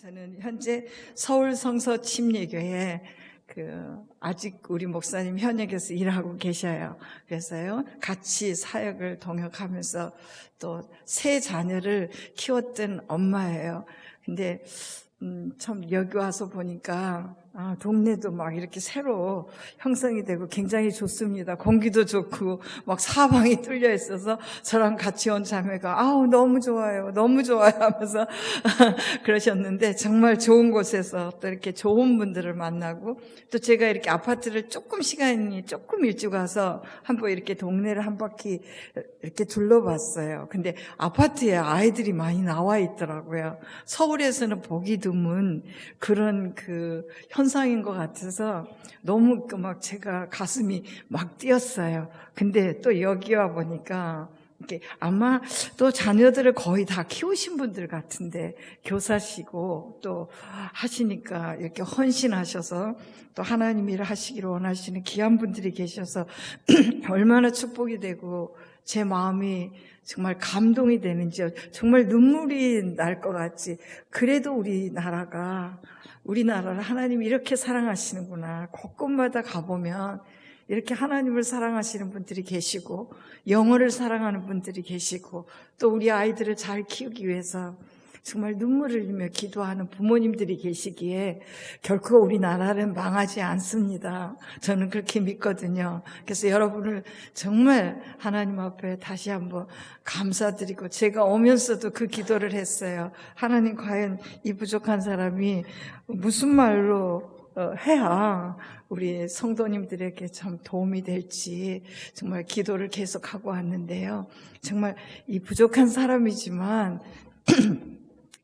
저는 현재 서울 성서 침례교회에 아직 우리 목사님 현역에서 일하고 계셔요. 그래서요, 같이 사역을 동역하면서 또 세 자녀를 키웠던 엄마예요. 근데 참 여기 와서 보니까 동네도 막 이렇게 새로 형성이 되고 굉장히 좋습니다. 공기도 좋고 막 사방이 뚫려 있어서 저랑 같이 온 자매가 너무 좋아요, 너무 좋아요 하면서 그러셨는데, 정말 좋은 곳에서 또 이렇게 좋은 분들을 만나고, 또 제가 이렇게 아파트를 시간이 조금 일찍 와서 한번 이렇게 동네를 한 바퀴 이렇게 둘러봤어요. 근데 아파트에 아이들이 많이 나와 있더라고요. 서울에서는 보기 드문 그런 현상인 것 같아서 너무 막 제가 가슴이 막 뛰었어요. 근데 또 여기 와 보니까 이렇게 아마 또 자녀들을 거의 다 키우신 분들 같은데, 교사시고 또 하시니까 이렇게 헌신하셔서 또 하나님 일을 하시기를 원하시는 귀한 분들이 계셔서 얼마나 축복이 되고 제 마음이 정말 감동이 되는지요. 정말 눈물이 날 것 같지. 그래도 우리나라를 하나님이 이렇게 사랑하시는구나. 곳곳마다 가보면 이렇게 하나님을 사랑하시는 분들이 계시고, 영어를 사랑하는 분들이 계시고, 또 우리 아이들을 잘 키우기 위해서 정말 눈물을 흘리며 기도하는 부모님들이 계시기에 결코 우리나라는 망하지 않습니다. 저는 그렇게 믿거든요. 그래서 여러분을 정말 하나님 앞에 다시 한번 감사드리고, 제가 오면서도 그 기도를 했어요. 하나님, 과연 이 부족한 사람이 무슨 말로 해야 우리 성도님들에게 참 도움이 될지 정말 기도를 계속하고 왔는데요. 정말 이 부족한 사람이지만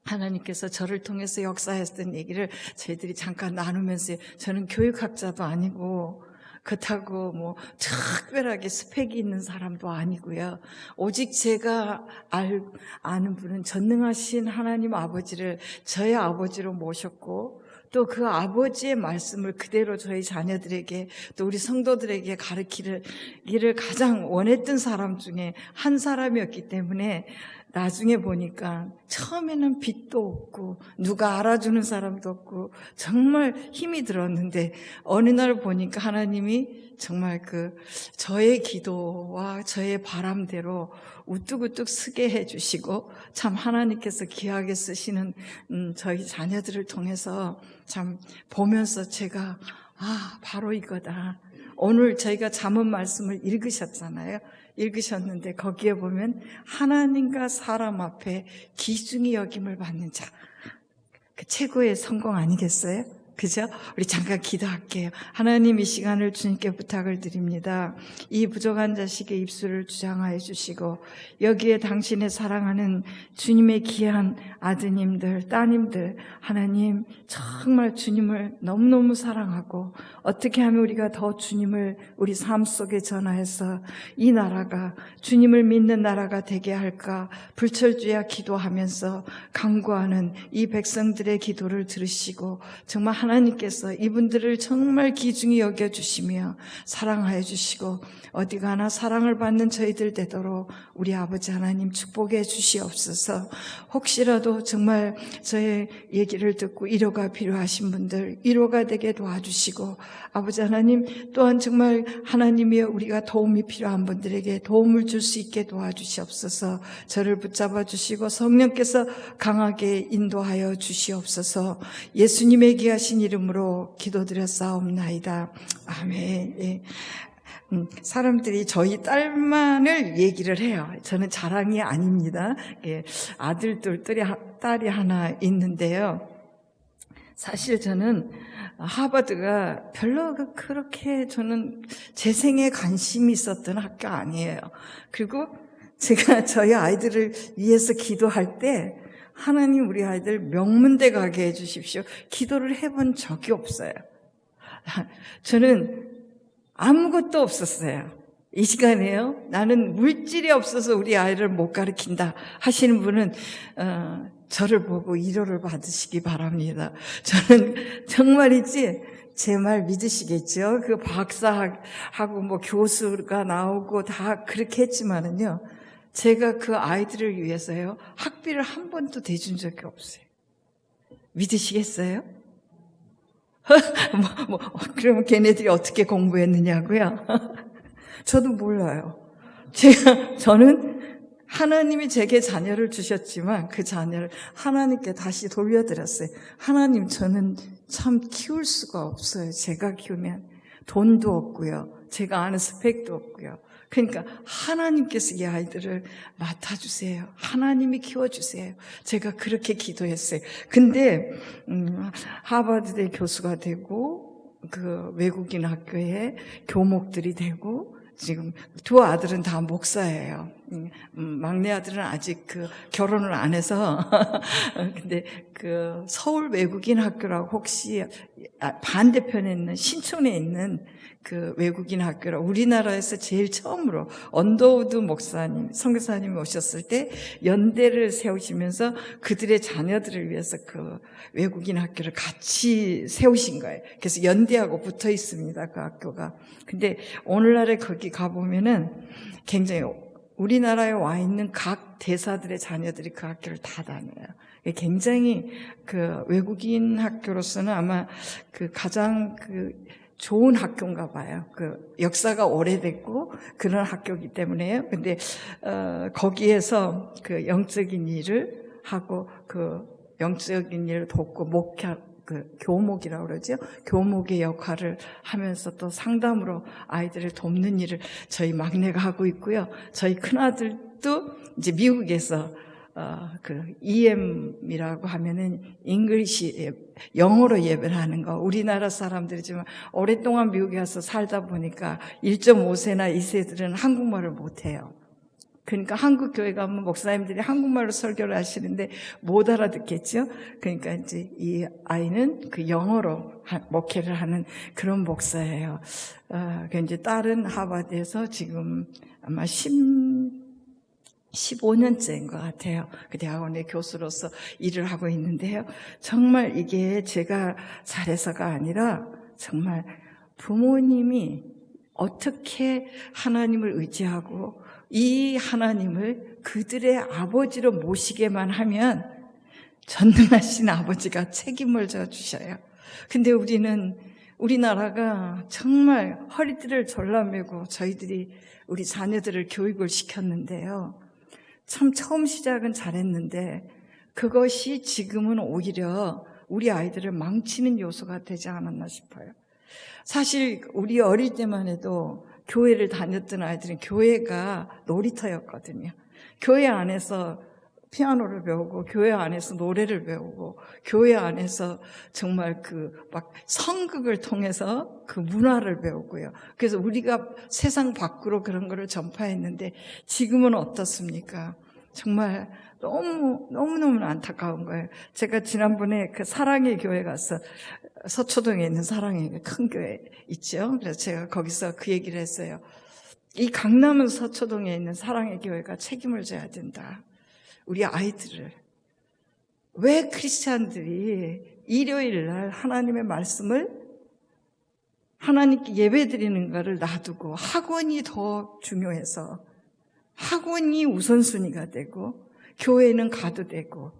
하나님께서 저를 통해서 역사했던 얘기를 저희들이 잠깐 나누면서, 저는 교육학자도 아니고 그렇다고 특별하게 스펙이 있는 사람도 아니고요. 오직 제가 아는 분은 전능하신 하나님 아버지를 저의 아버지로 모셨고, 또 그 아버지의 말씀을 그대로 저희 자녀들에게, 또 우리 성도들에게 가르치기를 가장 원했던 사람 중에 한 사람이었기 때문에, 나중에 보니까 처음에는 빚도 없고 누가 알아주는 사람도 없고 정말 힘이 들었는데, 어느 날 보니까 하나님이 정말 저의 기도와 저의 바람대로 우뚝우뚝 서게 해주시고, 참 하나님께서 귀하게 쓰시는 저희 자녀들을 통해서 참 보면서 제가 바로 이거다. 오늘 저희가 잠언 말씀을 읽으셨는데 거기에 보면 하나님과 사람 앞에 귀중히 여김을 받는 자, 그 최고의 성공 아니겠어요? 그죠? 우리 잠깐 기도할게요. 하나님, 이 시간을 주님께 부탁을 드립니다. 이 부족한 자식의 입술을 주장하여 주시고, 여기에 당신의 사랑하는 주님의 귀한 아드님들, 따님들, 하나님 정말 주님을 너무너무 사랑하고, 어떻게 하면 우리가 더 주님을 우리 삶 속에 전하여서 이 나라가 주님을 믿는 나라가 되게 할까 불철주야 기도하면서 간구하는 이 백성들의 기도를 들으시고, 정말 하나님께서 이분들을 정말 귀중히 여겨주시며 사랑하여 주시고, 어디 가나 사랑을 받는 저희들 되도록 우리 아버지 하나님 축복해 주시옵소서. 혹시라도 정말 저의 얘기를 듣고 위로가 필요하신 분들 위로가 되게 도와주시고, 아버지 하나님 또한 정말 하나님이여, 우리가 도움이 필요한 분들에게 도움을 줄 수 있게 도와주시옵소서. 저를 붙잡아 주시고 성령께서 강하게 인도하여 주시옵소서. 예수님의 귀하신 이름으로 기도드렸사옵나이다. 아멘. 예. 사람들이 저희 딸만을 얘기를 해요. 저는 자랑이 아닙니다. 예. 아들 둘, 딸이 하나 있는데요. 사실 저는 하버드가 별로 그렇게 저는 제 생에 관심이 있었던 학교 아니에요. 그리고 제가 저희 아이들을 위해서 기도할 때, 하나님 우리 아이들 명문대 가게 해주십시오, 기도를 해본 적이 없어요. 저는 아무것도 없었어요. 이 시간에요, 나는 물질이 없어서 우리 아이를 못 가르친다 하시는 분은 저를 보고 위로를 받으시기 바랍니다. 저는 정말이지, 제 말 믿으시겠죠? 그 박사하고 교수가 나오고 다 그렇게 했지만은요, 제가 그 아이들을 위해서요 학비를 한 번도 대준 적이 없어요. 믿으시겠어요? 그러면 걔네들이 어떻게 공부했느냐고요? 저도 몰라요. 저는 하나님이 제게 자녀를 주셨지만 그 자녀를 하나님께 다시 돌려드렸어요. 하나님, 저는 참 키울 수가 없어요. 제가 키우면 돈도 없고요. 제가 아는 스펙도 없고요. 그러니까 하나님께서 이 아이들을 맡아주세요. 하나님이 키워주세요. 제가 그렇게 기도했어요. 근데 하버드대 교수가 되고 그 외국인 학교에 교목들이 되고 지금 두 아들은 다 목사예요. 막내 아들은 아직 결혼을 안 해서 근데 서울 외국인 학교라고 혹시 반대편에 있는 신촌에 있는 그 외국인 학교라 우리나라에서 제일 처음으로 언더우드 목사님, 선교사님이 오셨을 때 연대를 세우시면서 그들의 자녀들을 위해서 그 외국인 학교를 같이 세우신 거예요. 그래서 연대하고 붙어 있습니다, 그 학교가. 근데 오늘날에 거기 가보면은 굉장히 우리나라에 와 있는 각 대사들의 자녀들이 그 학교를 다 다녀요. 굉장히 그 외국인 학교로서는 아마 가장 좋은 학교인가 봐요. 역사가 오래됐고 그런 학교이기 때문에요. 근데 거기에서 영적인 일을 하고 영적인 일을 돕고 교목이라고 그러죠. 교목의 역할을 하면서 또 상담으로 아이들을 돕는 일을 저희 막내가 하고 있고요. 저희 큰아들도 이제 미국에서 EM이라고 하면은 잉글리시 영어로 예배를 하는 거. 우리나라 사람들이지만 오랫동안 미국에 가서 살다 보니까 1.5세나 2세들은 한국말을 못해요. 그러니까 한국 교회 가면 목사님들이 한국말로 설교를 하시는데 못 알아듣겠죠. 그러니까 이제 이 아이는 영어로 목회를 하는 그런 목사예요. 이제 딸은 하버드에서 지금 아마 15년째인 것 같아요. 그 대학원의 교수로서 일을 하고 있는데요. 정말 이게 제가 잘해서가 아니라 정말 부모님이 어떻게 하나님을 의지하고 이 하나님을 그들의 아버지로 모시게만 하면 전능하신 아버지가 책임을 져주셔요. 근데 우리나라가 정말 허리띠를 졸라매고 저희들이 우리 자녀들을 교육을 시켰는데요. 참 처음 시작은 잘했는데 그것이 지금은 오히려 우리 아이들을 망치는 요소가 되지 않았나 싶어요. 사실 우리 어릴 때만 해도 교회를 다녔던 아이들은 교회가 놀이터였거든요. 교회 안에서 피아노를 배우고 교회 안에서 노래를 배우고 교회 안에서 정말 막 성극을 통해서 그 문화를 배우고요. 그래서 우리가 세상 밖으로 그런 거를 전파했는데 지금은 어떻습니까? 정말 너무너무 안타까운 거예요. 제가 지난번에 사랑의 교회 가서 서초동에 있는 사랑의 큰 교회 있죠. 그래서 제가 거기서 그 얘기를 했어요. 이 강남은 서초동에 있는 사랑의 교회가 책임을 져야 된다. 우리 아이들을. 왜 크리스찬들이 일요일 날 하나님의 말씀을 하나님께 예배드리는 것을 놔두고 학원이 더 중요해서 학원이 우선순위가 되고 교회는 가도 되고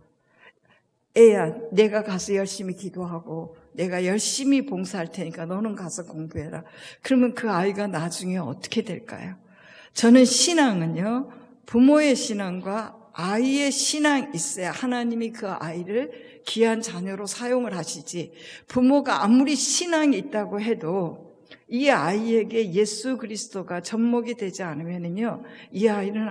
애야 내가 가서 열심히 기도하고 내가 열심히 봉사할 테니까 너는 가서 공부해라. 그러면 그 아이가 나중에 어떻게 될까요? 저는 신앙은요 부모의 신앙과 아이의 신앙이 있어야 하나님이 그 아이를 귀한 자녀로 사용을 하시지 부모가 아무리 신앙이 있다고 해도 이 아이에게 예수 그리스도가 접목이 되지 않으면요 이 아이는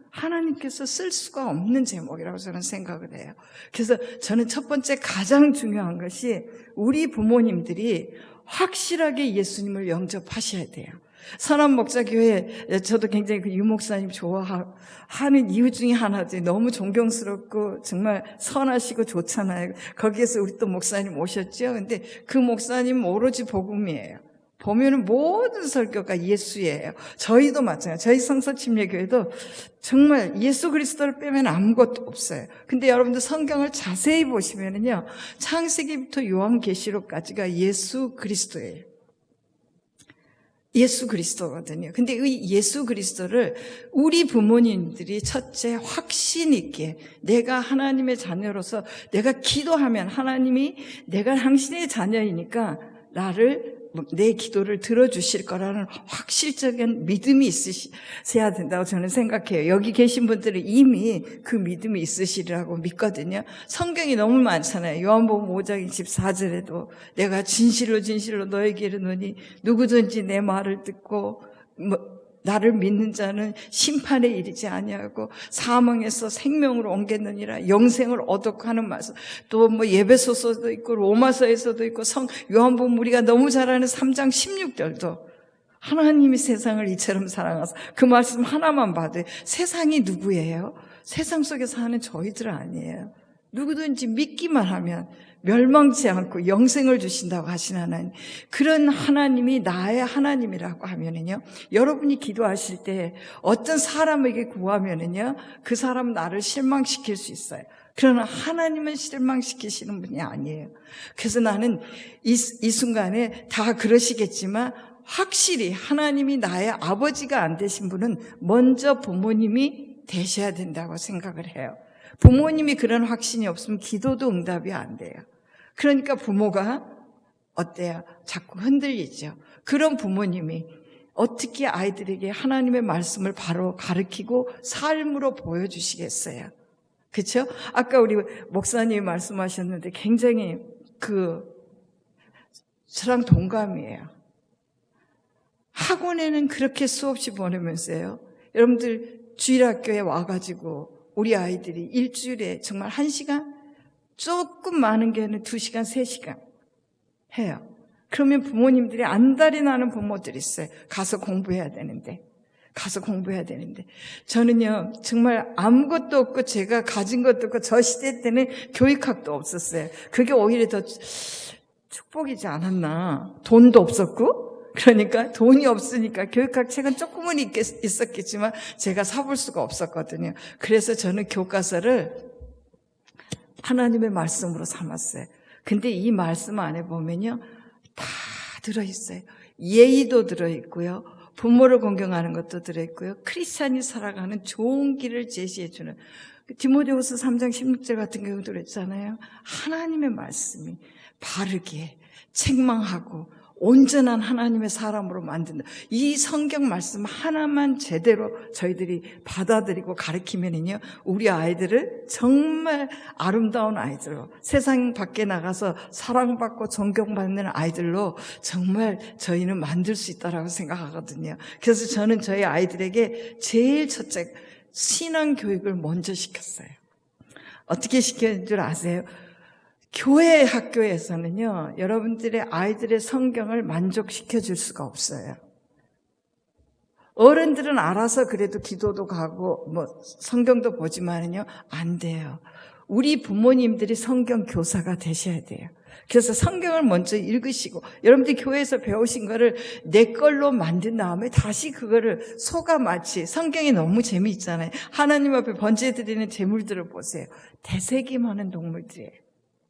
하나님께서 쓸 수가 없는 제목이라고 저는 생각을 해요. 그래서 저는 첫 번째 가장 중요한 것이 우리 부모님들이 확실하게 예수님을 영접하셔야 돼요. 선한목자교회 저도 굉장히 유 목사님 좋아하는 이유 중에 하나죠. 너무 존경스럽고 정말 선하시고 좋잖아요. 거기에서 우리 또 목사님 오셨죠. 근데 그 목사님 오로지 복음이에요. 보면은 모든 설교가 예수예요. 저희도 마찬가지예요. 저희 성서침례교회도 정말 예수 그리스도를 빼면 아무것도 없어요. 근데 여러분들 성경을 자세히 보시면은요, 창세기부터 요한계시록까지가 예수 그리스도예요. 예수 그리스도거든요. 근데 이 예수 그리스도를 우리 부모님들이 첫째 확신 있게 내가 하나님의 자녀로서 내가 기도하면 하나님이 내가 당신의 자녀이니까 내 기도를 들어주실 거라는 확실적인 믿음이 있으셔야 된다고 저는 생각해요. 여기 계신 분들은 이미 그 믿음이 있으시리라고 믿거든요. 성경이 너무 많잖아요. 요한복음 5장 24절에도 내가 진실로 너에게 이르노니 누구든지 내 말을 듣고 나를 믿는 자는 심판에 이르지 아니하고 사망에서 생명으로 옮겼느니라, 영생을 얻었고 하는 말씀. 또 예배소서도 있고 로마서에서도 있고 요한복음 우리가 너무 잘 아는 3장 16절도 하나님이 세상을 이처럼 사랑하사, 그 말씀 하나만 봐도 세상이 누구예요? 세상 속에 사는 저희들 아니에요. 누구든지 믿기만 하면 멸망치 않고 영생을 주신다고 하신 하나님, 그런 하나님이 나의 하나님이라고 하면은요, 여러분이 기도하실 때 어떤 사람에게 구하면은요, 그 사람은 나를 실망시킬 수 있어요. 그러나 하나님은 실망시키시는 분이 아니에요. 그래서 나는 이 순간에 다 그러시겠지만 확실히 하나님이 나의 아버지가 안 되신 분은 먼저 부모님이 되셔야 된다고 생각을 해요. 부모님이 그런 확신이 없으면 기도도 응답이 안 돼요. 그러니까 부모가 어때요? 자꾸 흔들리죠. 그런 부모님이 어떻게 아이들에게 하나님의 말씀을 바로 가르치고 삶으로 보여주시겠어요? 그렇죠? 아까 우리 목사님이 말씀하셨는데 굉장히 저랑 동감이에요. 학원에는 그렇게 수없이 보내면서요, 여러분들 주일학교에 와가지고 우리 아이들이 일주일에 정말 1시간? 조금 많은 게는 2시간, 3시간 해요. 그러면 부모님들이 안달이 나는 부모들이 있어요. 가서 공부해야 되는데. 저는요, 정말 아무것도 없고 제가 가진 것도 없고 저 시대 때는 교육학도 없었어요. 그게 오히려 더 축복이지 않았나. 돈도 없었고, 그러니까 돈이 없으니까 교육학 책은 조금은 있었겠지만 제가 사볼 수가 없었거든요. 그래서 저는 교과서를 하나님의 말씀으로 삼았어요. 근데 이 말씀 안에 보면요, 다 들어있어요. 예의도 들어있고요, 부모를 공경하는 것도 들어있고요, 크리스찬이 살아가는 좋은 길을 제시해주는, 디모데후서 3장 16절 같은 경우도 그랬잖아요. 하나님의 말씀이 바르게 책망하고 온전한 하나님의 사람으로 만든다. 이 성경 말씀 하나만 제대로 저희들이 받아들이고 가르치면은요, 우리 아이들을 정말 아름다운 아이들로, 세상 밖에 나가서 사랑받고 존경받는 아이들로 정말 저희는 만들 수 있다라고 생각하거든요. 그래서 저는 저희 아이들에게 제일 첫째 신앙 교육을 먼저 시켰어요. 어떻게 시켰는 줄 아세요? 교회 학교에서는요, 여러분들의 아이들의 성경을 만족시켜 줄 수가 없어요. 어른들은 알아서 그래도 기도도 가고 성경도 보지만은요, 안 돼요. 우리 부모님들이 성경 교사가 되셔야 돼요. 그래서 성경을 먼저 읽으시고, 여러분들이 교회에서 배우신 거를 내 걸로 만든 다음에 다시 그거를 소가마치, 성경이 너무 재미있잖아요. 하나님 앞에 번제드리는 제물들을 보세요. 되새김하는 동물들이에요.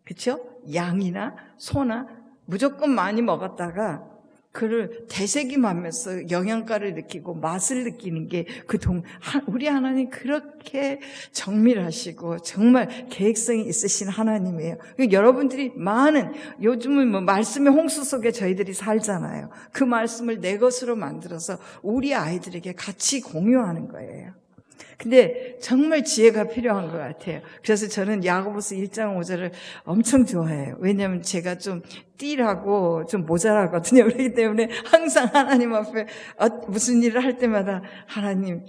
그렇죠? 양이나 소나 무조건 많이 먹었다가 그를 되새김하면서 영양가를 느끼고 맛을 느끼는 게 우리 하나님 그렇게 정밀하시고 정말 계획성이 있으신 하나님이에요. 여러분들이 요즘은 말씀의 홍수 속에 저희들이 살잖아요. 그 말씀을 내 것으로 만들어서 우리 아이들에게 같이 공유하는 거예요. 근데 정말 지혜가 필요한 것 같아요. 그래서 저는 야고보서 1장 5절을 엄청 좋아해요. 왜냐하면 제가 좀 띠라고 좀 모자라거든요. 그렇기 때문에 항상 하나님 앞에 무슨 일을 할 때마다 하나님,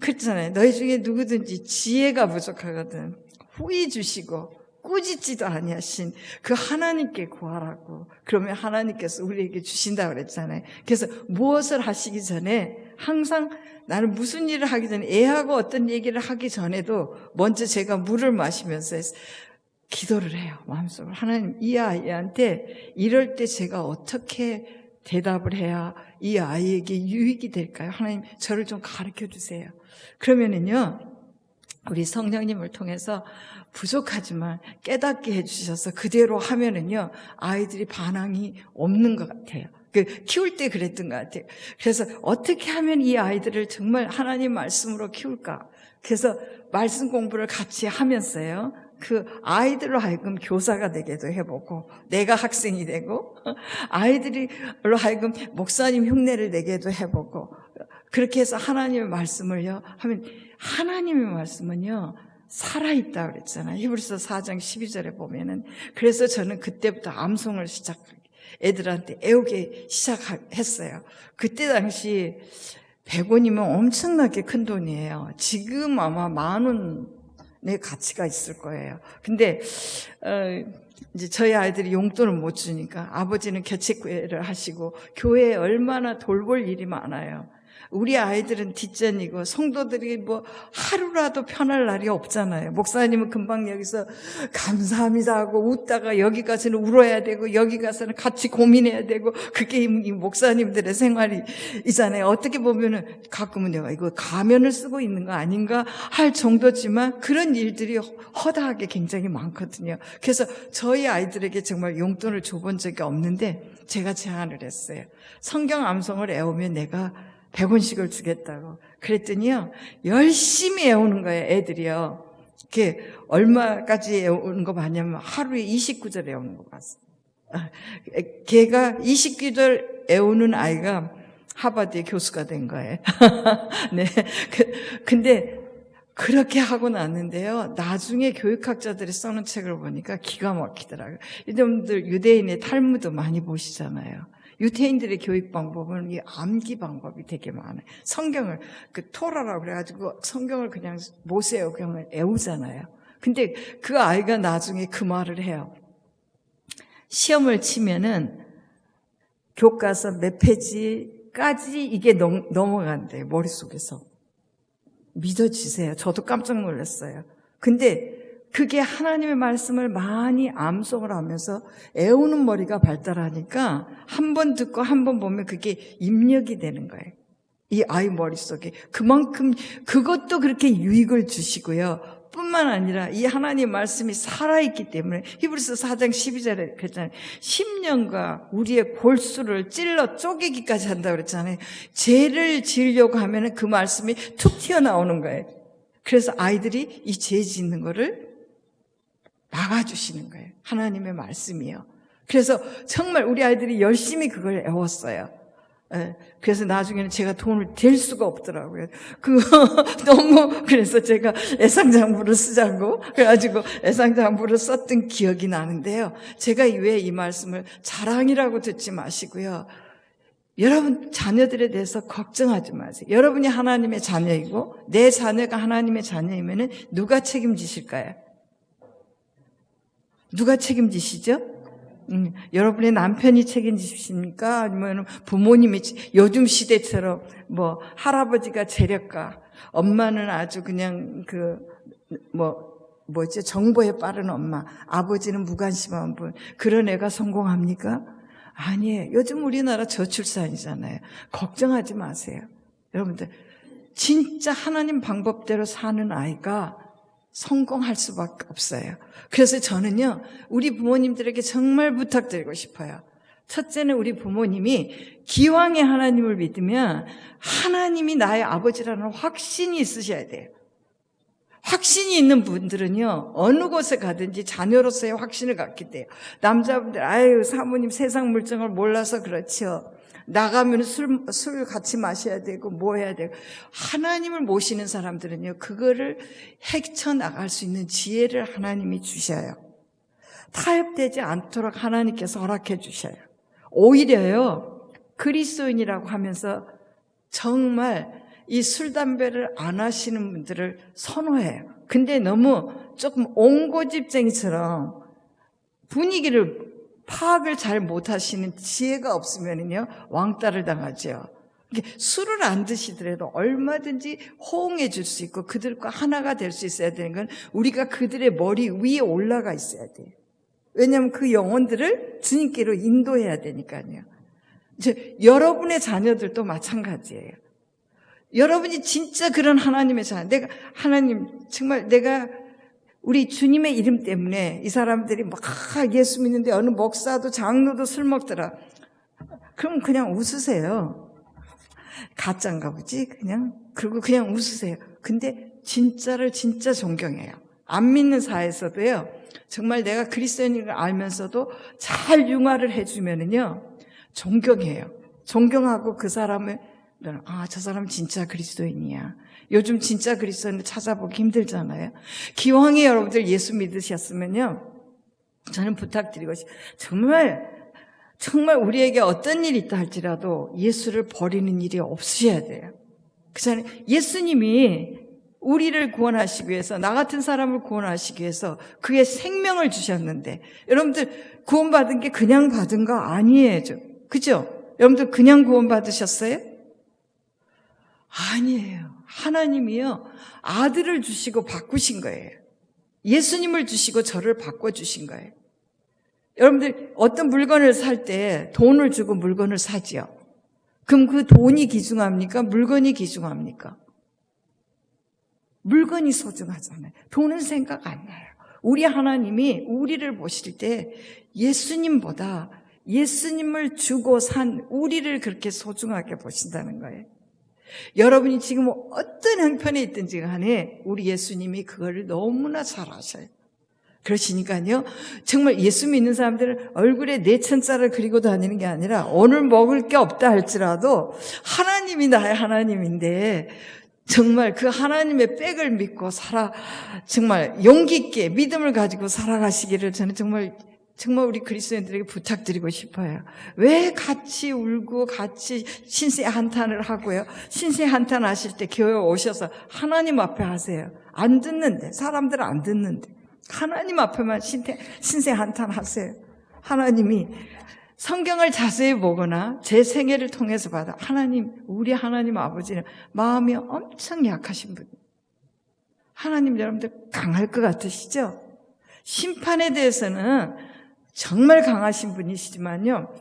그렇잖아요. 너희 중에 누구든지 지혜가 부족하거든 후히 주시고 꾸짖지도 아니하신 그 하나님께 구하라고. 그러면 하나님께서 우리에게 주신다고 그랬잖아요. 그래서 무엇을 하시기 전에 항상 나는 무슨 일을 하기 전에, 애하고 어떤 얘기를 하기 전에도 먼저 제가 물을 마시면서 기도를 해요. 마음속으로. 하나님, 이 아이한테 이럴 때 제가 어떻게 대답을 해야 이 아이에게 유익이 될까요? 하나님, 저를 좀 가르쳐 주세요. 그러면은요, 우리 성령님을 통해서 부족하지만 깨닫게 해주셔서 그대로 하면은요, 아이들이 반항이 없는 것 같아요. 키울 때 그랬던 것 같아요. 그래서 어떻게 하면 이 아이들을 정말 하나님 말씀으로 키울까? 그래서 말씀 공부를 같이 하면서요. 그 아이들로 하여금 교사가 되게도 해보고, 내가 학생이 되고, 아이들로 하여금 목사님 흉내를 내게도 해보고, 그렇게 해서 하나님의 말씀을요, 하면 하나님의 말씀은요, 살아있다 그랬잖아요. 히브리서 4장 12절에 보면은. 그래서 저는 그때부터 암송을 애들한테 애우게 시작했어요. 그때 당시 100원이면 엄청나게 큰 돈이에요. 지금 아마 10,000원의 가치가 있을 거예요. 근데 이제 저희 아이들이 용돈을 못 주니까 아버지는 개척교회를 하시고 교회에 얼마나 돌볼 일이 많아요. 우리 아이들은 뒷전이고 성도들이 뭐 하루라도 편할 날이 없잖아요. 목사님은 금방 여기서 감사합니다 하고 웃다가 여기 가서는 울어야 되고 여기 가서는 같이 고민해야 되고, 그게 이 목사님들의 생활이잖아요. 어떻게 보면은 가끔은 내가 이거 가면을 쓰고 있는 거 아닌가 할 정도지만 그런 일들이 허다하게 굉장히 많거든요. 그래서 저희 아이들에게 정말 용돈을 줘본 적이 없는데 제가 제안을 했어요. 성경 암송을 애우면 내가 100원씩을 주겠다고. 그랬더니요, 열심히 애우는 거예요, 애들이요. 그게 얼마까지 애우는 거 봤냐면 하루에 29절 애우는 거 봤어요. 걔가 29절 애우는 아이가 하버드의 교수가 된 거예요. 네. 근데 그렇게 하고 났는데요, 나중에 교육학자들이 써놓은 책을 보니까 기가 막히더라고요. 여러분들 유대인의 탈무드 많이 보시잖아요. 유대인들의 교육 방법은 이 암기 방법이 되게 많아요. 성경을 토라라고 그래가지고 성경을 그냥 모세의 경을 애우잖아요. 근데 그 아이가 나중에 그 말을 해요. 시험을 치면은 교과서 몇 페이지까지 이게 넘어간대요, 머릿속에서. 믿어지세요? 저도 깜짝 놀랐어요. 근데 그게 하나님의 말씀을 많이 암송을 하면서 애우는 머리가 발달하니까 한 번 듣고 한 번 보면 그게 입력이 되는 거예요. 이 아이 머릿속에. 그만큼 그것도 그렇게 유익을 주시고요. 뿐만 아니라 이 하나님 말씀이 살아있기 때문에 히브리서 4장 12절에 그랬잖아요. 심령과 우리의 골수를 찔러 쪼개기까지 한다고 그랬잖아요. 죄를 지으려고 하면 그 말씀이 툭 튀어나오는 거예요. 그래서 아이들이 이 죄 짓는 거를 막아주시는 거예요. 하나님의 말씀이요. 그래서 정말 우리 아이들이 열심히 그걸 애웠어요. 그래서 나중에는 제가 돈을 댈 수가 없더라고요. 너무, 그래서 제가 애상장부를 쓰자고, 그래가지고 애상장부를 썼던 기억이 나는데요. 제가 왜 이 말씀을 자랑이라고 듣지 마시고요. 여러분 자녀들에 대해서 걱정하지 마세요. 여러분이 하나님의 자녀이고, 내 자녀가 하나님의 자녀이면은 누가 책임지실까요? 누가 책임지시죠? 여러분의 남편이 책임지십니까? 아니면 부모님이, 요즘 시대처럼 뭐 할아버지가 재력가, 엄마는 아주 그냥 정보에 빠른 엄마, 아버지는 무관심한 분, 그런 애가 성공합니까? 아니에요. 요즘 우리나라 저출산이잖아요. 걱정하지 마세요. 여러분들 진짜 하나님 방법대로 사는 아이가 성공할 수밖에 없어요. 그래서 저는요, 우리 부모님들에게 정말 부탁드리고 싶어요. 첫째는 우리 부모님이 기왕에 하나님을 믿으면 하나님이 나의 아버지라는 확신이 있으셔야 돼요. 확신이 있는 분들은요, 어느 곳에 가든지 자녀로서의 확신을 갖게 돼요. 남자분들, 아유, 사모님 세상 물정을 몰라서 그렇죠. 나가면 술 같이 마셔야 되고 뭐 해야 되고. 하나님을 모시는 사람들은요, 그거를 헤쳐나갈 수 있는 지혜를 하나님이 주셔요. 타협되지 않도록 하나님께서 허락해 주셔요. 오히려요, 그리스도인이라고 하면서 정말 이 술, 담배를 안 하시는 분들을 선호해요. 근데 너무 조금 옹고집쟁이처럼 분위기를 파악을 잘 못하시는 지혜가 없으면요, 왕따를 당하죠. 술을 안 드시더라도 얼마든지 호응해 줄 수 있고 그들과 하나가 될 수 있어야 되는 건 우리가 그들의 머리 위에 올라가 있어야 돼요. 왜냐하면 그 영혼들을 주님께로 인도해야 되니까요. 이제 여러분의 자녀들도 마찬가지예요. 여러분이 진짜 그런 하나님의 자녀, 하나님 정말 내가 우리 주님의 이름 때문에 이 사람들이 막 예수 믿는데 어느 목사도 장로도 술 먹더라. 그럼 그냥 웃으세요. 가짜인가 보지? 그리고 그냥 웃으세요. 근데 진짜를 진짜 존경해요. 안 믿는 사회에서도요, 정말 내가 그리스도인인 걸 알면서도 잘 융화를 해주면은요, 존경해요. 존경하고 그 사람을, 저 사람 진짜 그리스도인이야. 요즘 진짜 그리스도인을 찾아보기 힘들잖아요. 기왕에 여러분들 예수 믿으셨으면요, 저는 부탁드리고 싶어요. 정말 우리에게 어떤 일이 있다 할지라도 예수를 버리는 일이 없으셔야 돼요. 그잖아요. 예수님이 우리를 구원하시기 위해서, 나 같은 사람을 구원하시기 위해서 그의 생명을 주셨는데, 여러분들 구원받은 게 그냥 받은 거 아니에요. 그죠? 여러분들 그냥 구원받으셨어요? 아니에요. 하나님이요, 아들을 주시고 바꾸신 거예요. 예수님을 주시고 저를 바꿔주신 거예요. 여러분들 어떤 물건을 살 때 돈을 주고 물건을 사지요. 그럼 그 돈이 귀중합니까? 물건이 귀중합니까? 물건이 소중하잖아요. 돈은 생각 안 나요. 우리 하나님이 우리를 보실 때 예수님보다 예수님을 주고 산 우리를 그렇게 소중하게 보신다는 거예요. 여러분이 지금 어떤 형편에 있든지 간에 우리 예수님이 그걸 너무나 잘 아셔요. 그러시니까요, 정말 예수 믿는 사람들은 얼굴에 내천자를 그리고 다니는 게 아니라 오늘 먹을 게 없다 할지라도 하나님이 나의 하나님인데 정말 그 하나님의 백을 믿고 정말 용기 있게 믿음을 가지고 살아가시기를 저는 정말 우리 그리스도인들에게 부탁드리고 싶어요. 왜 같이 울고 같이 신세 한탄을 하고요. 신세 한탄 하실 때 교회 오셔서 하나님 앞에 하세요. 안 듣는데, 사람들은 안 듣는데 하나님 앞에만 신세 한탄 하세요. 하나님이 성경을 자세히 보거나 제 생애를 통해서 봐도 우리 하나님 아버지는 마음이 엄청 약하신 분이에요. 하나님 여러분들 강할 것 같으시죠? 심판에 대해서는 정말 강하신 분이시지만요,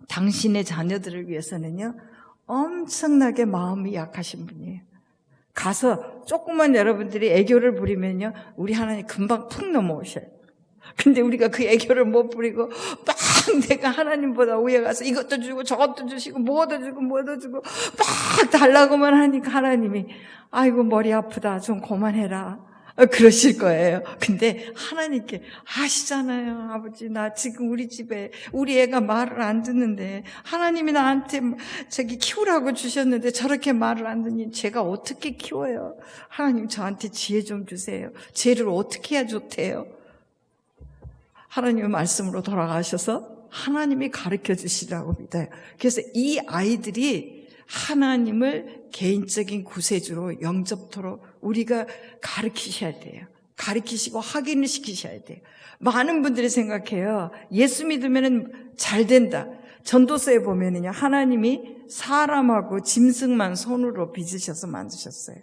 당신의 자녀들을 위해서는요, 엄청나게 마음이 약하신 분이에요. 가서 조금만 여러분들이 애교를 부리면요, 우리 하나님 금방 푹 넘어오셔요. 근데 우리가 그 애교를 못 부리고 막 내가 하나님보다 위에 가서 이것도 주고 저것도 주시고 뭐도 주고 막 달라고만 하니까 하나님이 아이고 머리 아프다 좀 그만해라 그러실 거예요. 근데 하나님께 아시잖아요. 아버지 나 지금 우리 집에 우리 애가 말을 안 듣는데 하나님이 나한테 키우라고 주셨는데 저렇게 말을 안 듣니 제가 어떻게 키워요? 하나님 저한테 지혜 좀 주세요. 지혜를 어떻게 해야 좋대요? 하나님의 말씀으로 돌아가셔서 하나님이 가르쳐 주시라고 믿어요. 그래서 이 아이들이 하나님을 개인적인 구세주로 영접토록 우리가 가르치셔야 돼요. 가르치시고 확인을 시키셔야 돼요. 많은 분들이 생각해요. 예수 믿으면 잘 된다. 전도서에 보면은요, 하나님이 사람하고 짐승만 손으로 빚으셔서 만드셨어요.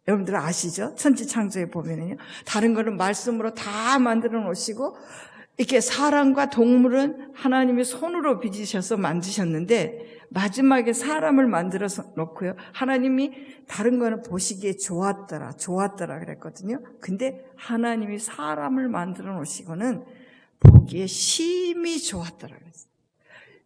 여러분들 아시죠? 천지창조에 보면은요, 다른 거는 말씀으로 다 만들어 놓으시고, 이렇게 사람과 동물은 하나님이 손으로 빚으셔서 만드셨는데, 마지막에 사람을 만들어 놓고요, 하나님이 다른 거는 보시기에 좋았더라 그랬거든요. 근데 하나님이 사람을 만들어 놓으시고는 보기에 심히 좋았더라 그랬어요.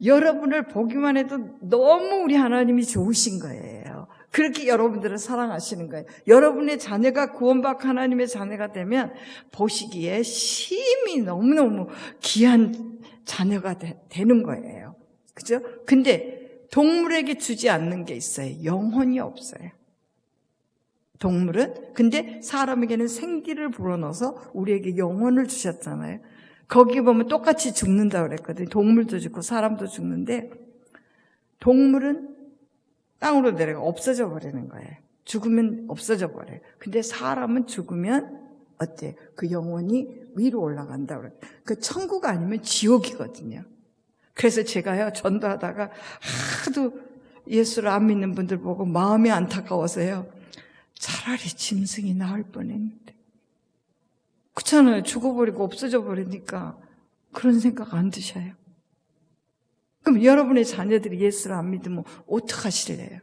여러분을 보기만 해도 너무 우리 하나님이 좋으신 거예요. 그렇게 여러분들을 사랑하시는 거예요. 여러분의 자녀가 구원받고 하나님의 자녀가 되면 보시기에 심히 너무너무 귀한 자녀가 되는 거예요. 그죠? 근데 동물에게 주지 않는 게 있어요. 영혼이 없어요. 동물은. 근데 사람에게는 생기를 불어넣어서 우리에게 영혼을 주셨잖아요. 거기 보면 똑같이 죽는다고 그랬거든요. 동물도 죽고 사람도 죽는데 동물은 땅으로 내려가 없어져 버리는 거예요. 죽으면 없어져 버려요. 근데 사람은 죽으면 어때? 그 영혼이 위로 올라간다고 그래요. 그 천국 아니면 지옥이거든요. 그래서 제가요, 전도하다가 하도 예수를 안 믿는 분들 보고 마음이 안타까워서요, 차라리 짐승이 나을 뻔했는데. 그렇잖아요. 죽어버리고 없어져 버리니까 그런 생각 안 드셔요. 그럼 여러분의 자녀들이 예수를 안 믿으면 어떡하실래요?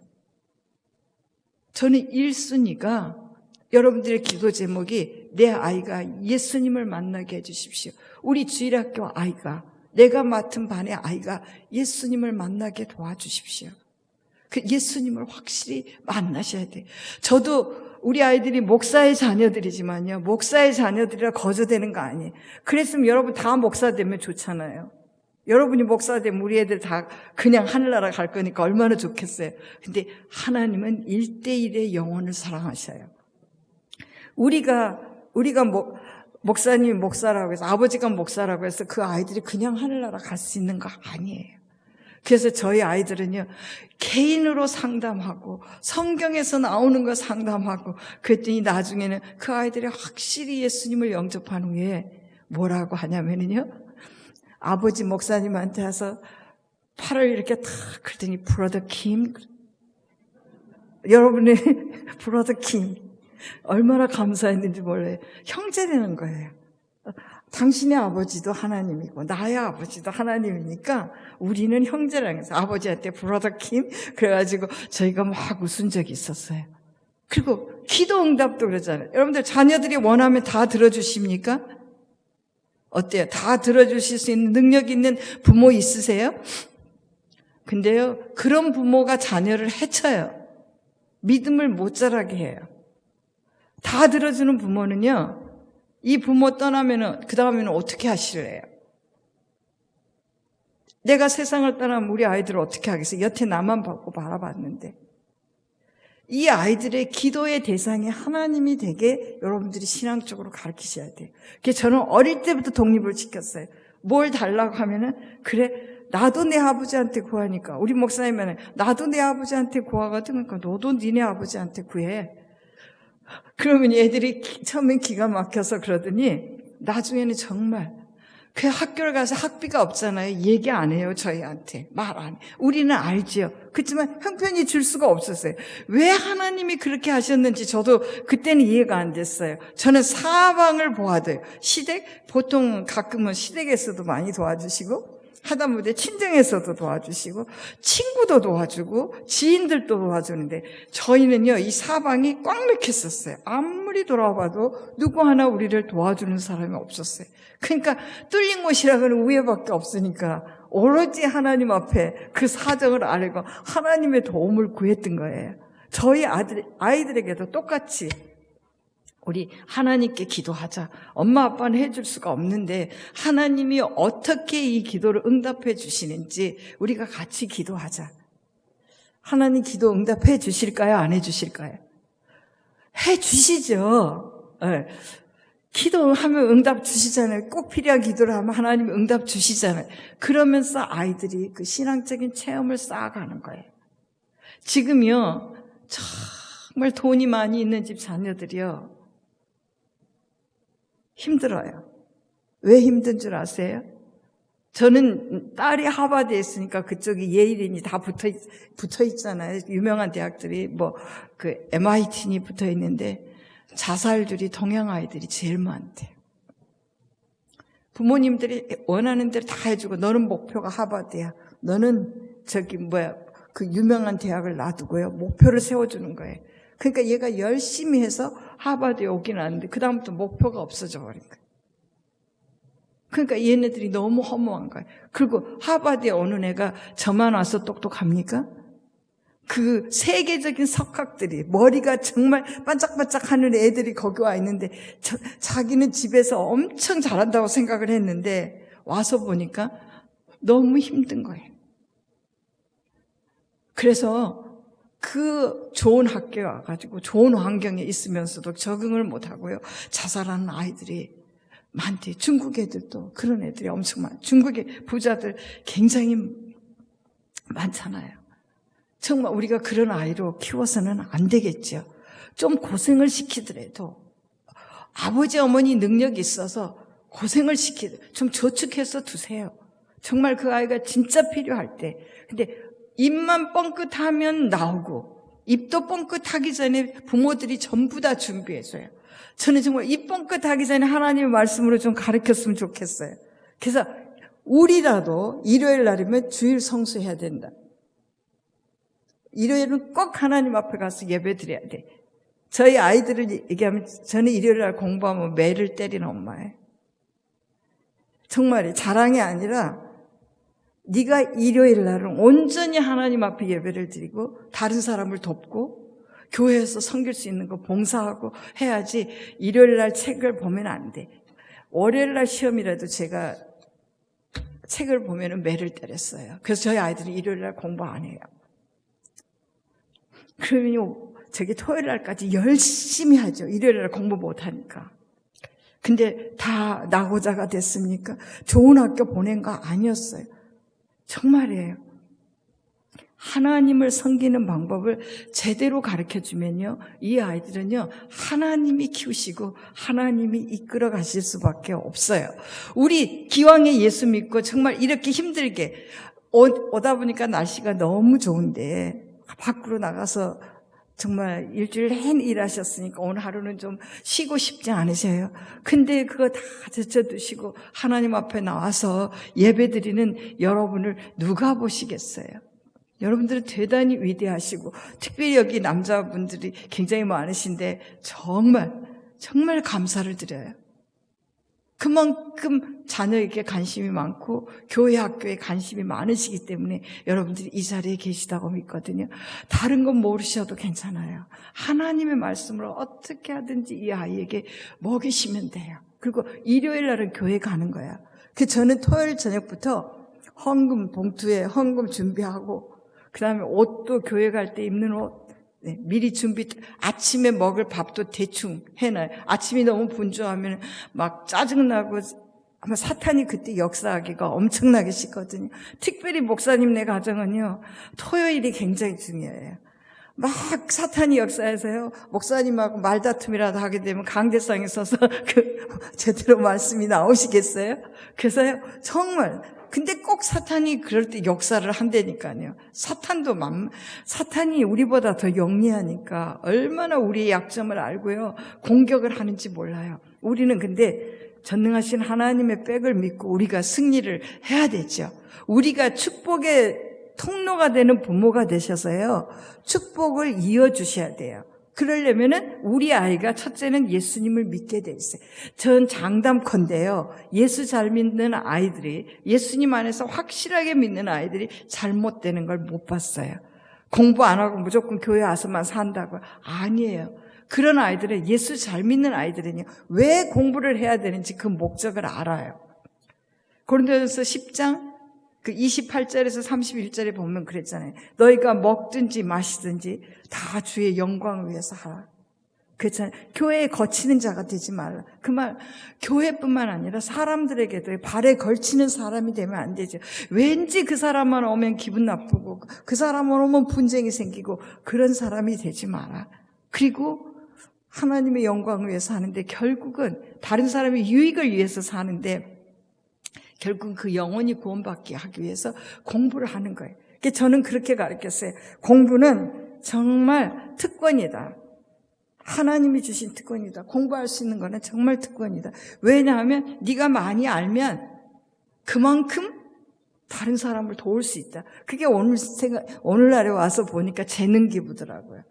저는 1순위가 여러분들의 기도 제목이 내 아이가 예수님을 만나게 해주십시오. 우리 주일학교 아이가 내가 맡은 반의 아이가 예수님을 만나게 도와주십시오. 그 예수님을 확실히 만나셔야 돼요. 저도 우리 아이들이 목사의 자녀들이지만요, 목사의 자녀들이라 거저되는 거 아니에요. 그랬으면 여러분 다 목사 되면 좋잖아요. 여러분이 목사 되면 우리 애들 다 그냥 하늘나라 갈 거니까 얼마나 좋겠어요. 근데 하나님은 1대1의 영혼을 사랑하셔요. 우리가 목사님이 목사라고 해서, 아버지가 목사라고 해서 그 아이들이 그냥 하늘나라 갈 수 있는 거 아니에요. 그래서 저희 아이들은요, 개인으로 상담하고 성경에서 나오는 거 상담하고 그랬더니 나중에는 그 아이들이 확실히 예수님을 영접한 후에 뭐라고 하냐면요, 아버지 목사님한테 와서 팔을 이렇게 탁 그랬더니 브러더 킴, 여러분의 브러더 킴 얼마나 감사했는지 몰라요. 형제 되는 거예요. 당신의 아버지도 하나님이고 나의 아버지도 하나님이니까 우리는 형제라는 거예요. 아버지한테 브러더 킴 그래가지고 저희가 막 웃은 적이 있었어요. 그리고 기도 응답도 그러잖아요. 여러분들 자녀들이 원하면 다 들어주십니까? 어때요? 다 들어주실 수 있는 능력 있는 부모 있으세요? 근데요, 그런 부모가 자녀를 해쳐요. 믿음을 못 자라게 해요. 다 들어주는 부모는요, 이 부모 떠나면은 그 다음에는 어떻게 하실래요? 내가 세상을 떠나면 우리 아이들을 어떻게 하겠어요? 여태 나만 보고 바라봤는데. 이 아이들의 기도의 대상이 하나님이 되게 여러분들이 신앙적으로 가르치셔야 돼요. 그래서 저는 어릴 때부터 독립을 지켰어요. 뭘 달라고 하면은, 그래, 나도 내 아버지한테 구하니까, 우리 목사님은 나도 내 아버지한테 구하거든. 그러니까 너도 니네 아버지한테 구해. 그러면 애들이 처음엔 기가 막혀서 그러더니 나중에는 정말 그 학교를 가서 학비가 없잖아요. 얘기 안 해요. 저희한테 말 안 해요. 우리는 알지요. 그렇지만 형편이 줄 수가 없었어요. 왜 하나님이 그렇게 하셨는지 저도 그때는 이해가 안 됐어요. 저는 사방을 보아도요, 시댁, 보통 가끔은 시댁에서도 많이 도와주시고 하다못해 친정에서도 도와주시고 친구도 도와주고 지인들도 도와주는데, 저희는요 이 사방이 꽉 막혔었어요. 아무리 돌아봐도 누구 하나 우리를 도와주는 사람이 없었어요. 그러니까 뚫린 곳이라고는 우애밖에 없으니까 오로지 하나님 앞에 그 사정을 알고 하나님의 도움을 구했던 거예요. 저희 아이들에게도 똑같이 우리 하나님께 기도하자. 엄마 아빠는 해줄 수가 없는데 하나님이 어떻게 이 기도를 응답해 주시는지 우리가 같이 기도하자. 하나님 기도 응답해 주실까요? 안 해 주실까요? 해 주시죠. 네. 기도하면 응답 주시잖아요. 꼭 필요한 기도를 하면 하나님 응답 주시잖아요. 그러면서 아이들이 그 신앙적인 체험을 쌓아가는 거예요. 지금요, 정말 돈이 많이 있는 집 자녀들이요, 힘들어요. 왜 힘든 줄 아세요? 저는 딸이 하버드에 있으니까 그쪽이 예일이니 다 붙어 있잖아요. 유명한 대학들이 그 MIT니 붙어 있는데 자살률이 동양 아이들이 제일 많대요. 부모님들이 원하는 대로 다 해주고, 너는 목표가 하버드야. 너는 그 유명한 대학을 놔두고요, 목표를 세워주는 거예요. 그러니까 얘가 열심히 해서 하버드에 오긴 하는데 그 다음부터 목표가 없어져 버린 거예요. 그러니까 얘네들이 너무 허무한 거예요. 그리고 하버드에 오는 애가 저만 와서 똑똑합니까? 그 세계적인 석학들이, 머리가 정말 반짝반짝하는 애들이 거기 와 있는데 자기는 집에서 엄청 잘한다고 생각을 했는데 와서 보니까 너무 힘든 거예요. 그래서 그 좋은 학교에 와가지고 좋은 환경에 있으면서도 적응을 못하고요, 자살하는 아이들이 많대. 중국 애들도 그런 애들이 엄청 많아요. 중국의 부자들 굉장히 많잖아요. 정말 우리가 그런 아이로 키워서는 안 되겠죠. 좀 고생을 시키더라도 아버지 어머니 능력이 있어서 고생을 좀 저축해서 두세요. 정말 그 아이가 진짜 필요할 때. 근데 입만 뻥끗하면 나오고 입도 뻥끗하기 전에 부모들이 전부 다 준비해줘요. 저는 정말 입 뻥끗하기 전에 하나님의 말씀으로 좀 가르쳤으면 좋겠어요. 그래서 우리라도 일요일 날이면 주일 성수해야 된다. 일요일은 꼭 하나님 앞에 가서 예배 드려야 돼. 저희 아이들을 얘기하면 저는 일요일 날 공부하면 매를 때리는 엄마예요. 정말 자랑이 아니라 네가 일요일 날은 온전히 하나님 앞에 예배를 드리고 다른 사람을 돕고 교회에서 섬길 수 있는 거 봉사하고 해야지 일요일 날 책을 보면 안 돼. 월요일 날 시험이라도 제가 책을 보면은 매를 때렸어요. 그래서 저희 아이들은 일요일 날 공부 안 해요. 그러면요, 저기 토요일 날까지 열심히 하죠. 일요일 날 공부 못 하니까. 근데 다 낙오자가 됐습니까? 좋은 학교 보낸 거 아니었어요. 정말이에요. 하나님을 섬기는 방법을 제대로 가르쳐주면요, 이 아이들은요, 하나님이 키우시고 하나님이 이끌어 가실 수밖에 없어요. 우리 기왕에 예수 믿고 정말 이렇게 힘들게 오다 보니까 날씨가 너무 좋은데 밖으로 나가서 정말 일주일 내내 일하셨으니까 오늘 하루는 좀 쉬고 싶지 않으세요? 근데 그거 다 제쳐두시고 하나님 앞에 나와서 예배드리는 여러분을 누가 보시겠어요? 여러분들은 대단히 위대하시고 특별히 여기 남자분들이 굉장히 많으신데 정말 감사를 드려요. 그만큼 자녀에게 관심이 많고 교회 학교에 관심이 많으시기 때문에 여러분들이 이 자리에 계시다고 믿거든요. 다른 건 모르셔도 괜찮아요. 하나님의 말씀을 어떻게 하든지 이 아이에게 먹이시면 돼요. 그리고 일요일 날은 교회 가는 거야. 그래서 저는 토요일 저녁부터 헌금 봉투에 헌금 준비하고 그 다음에 옷도 교회 갈 때 입는 옷 미리 아침에 먹을 밥도 대충 해놔요. 아침이 너무 분주하면 막 짜증나고 아마 사탄이 그때 역사하기가 엄청나게 쉽거든요. 특별히 목사님네 가정은요, 토요일이 굉장히 중요해요. 막 사탄이 역사해서요, 목사님하고 말다툼이라도 하게 되면 강대상에 서서 제대로 말씀이 나오시겠어요? 그래서요, 정말 근데 꼭 사탄이 그럴 때 역사를 한다니까요. 사탄이 우리보다 더 영리하니까 얼마나 우리의 약점을 알고요, 공격을 하는지 몰라요. 우리는 근데 전능하신 하나님의 백을 믿고 우리가 승리를 해야 되죠. 우리가 축복의 통로가 되는 부모가 되셔서요, 축복을 이어주셔야 돼요. 그러려면은 우리 아이가 첫째는 예수님을 믿게 돼 있어요. 전 장담컨대요, 예수 잘 믿는 아이들이, 예수님 안에서 확실하게 믿는 아이들이 잘못되는 걸 못 봤어요. 공부 안 하고 무조건 교회 와서만 산다고. 아니에요. 그런 아이들은, 예수 잘 믿는 아이들은요, 왜 공부를 해야 되는지 그 목적을 알아요. 고린도전서 10장 28절에서 31절에 보면 그랬잖아요. 너희가 먹든지 마시든지 다 주의 영광을 위해서 하라. 그렇잖아요. 교회에 거치는 자가 되지 말라. 그 말, 교회뿐만 아니라 사람들에게도 발에 걸치는 사람이 되면 안 되죠. 왠지 그 사람만 오면 기분 나쁘고 그 사람만 오면 분쟁이 생기고 그런 사람이 되지 마라. 그리고 하나님의 영광을 위해서 하는데 결국은 다른 사람의 유익을 위해서 사는데 결국 그 영혼이 구원받게 하기 위해서 공부를 하는 거예요. 저는 그렇게 가르쳤어요. 공부는 정말 특권이다. 하나님이 주신 특권이다. 공부할 수 있는 거는 정말 특권이다. 왜냐하면 네가 많이 알면 그만큼 다른 사람을 도울 수 있다. 그게 오늘날에 와서 보니까 재능 기부더라고요.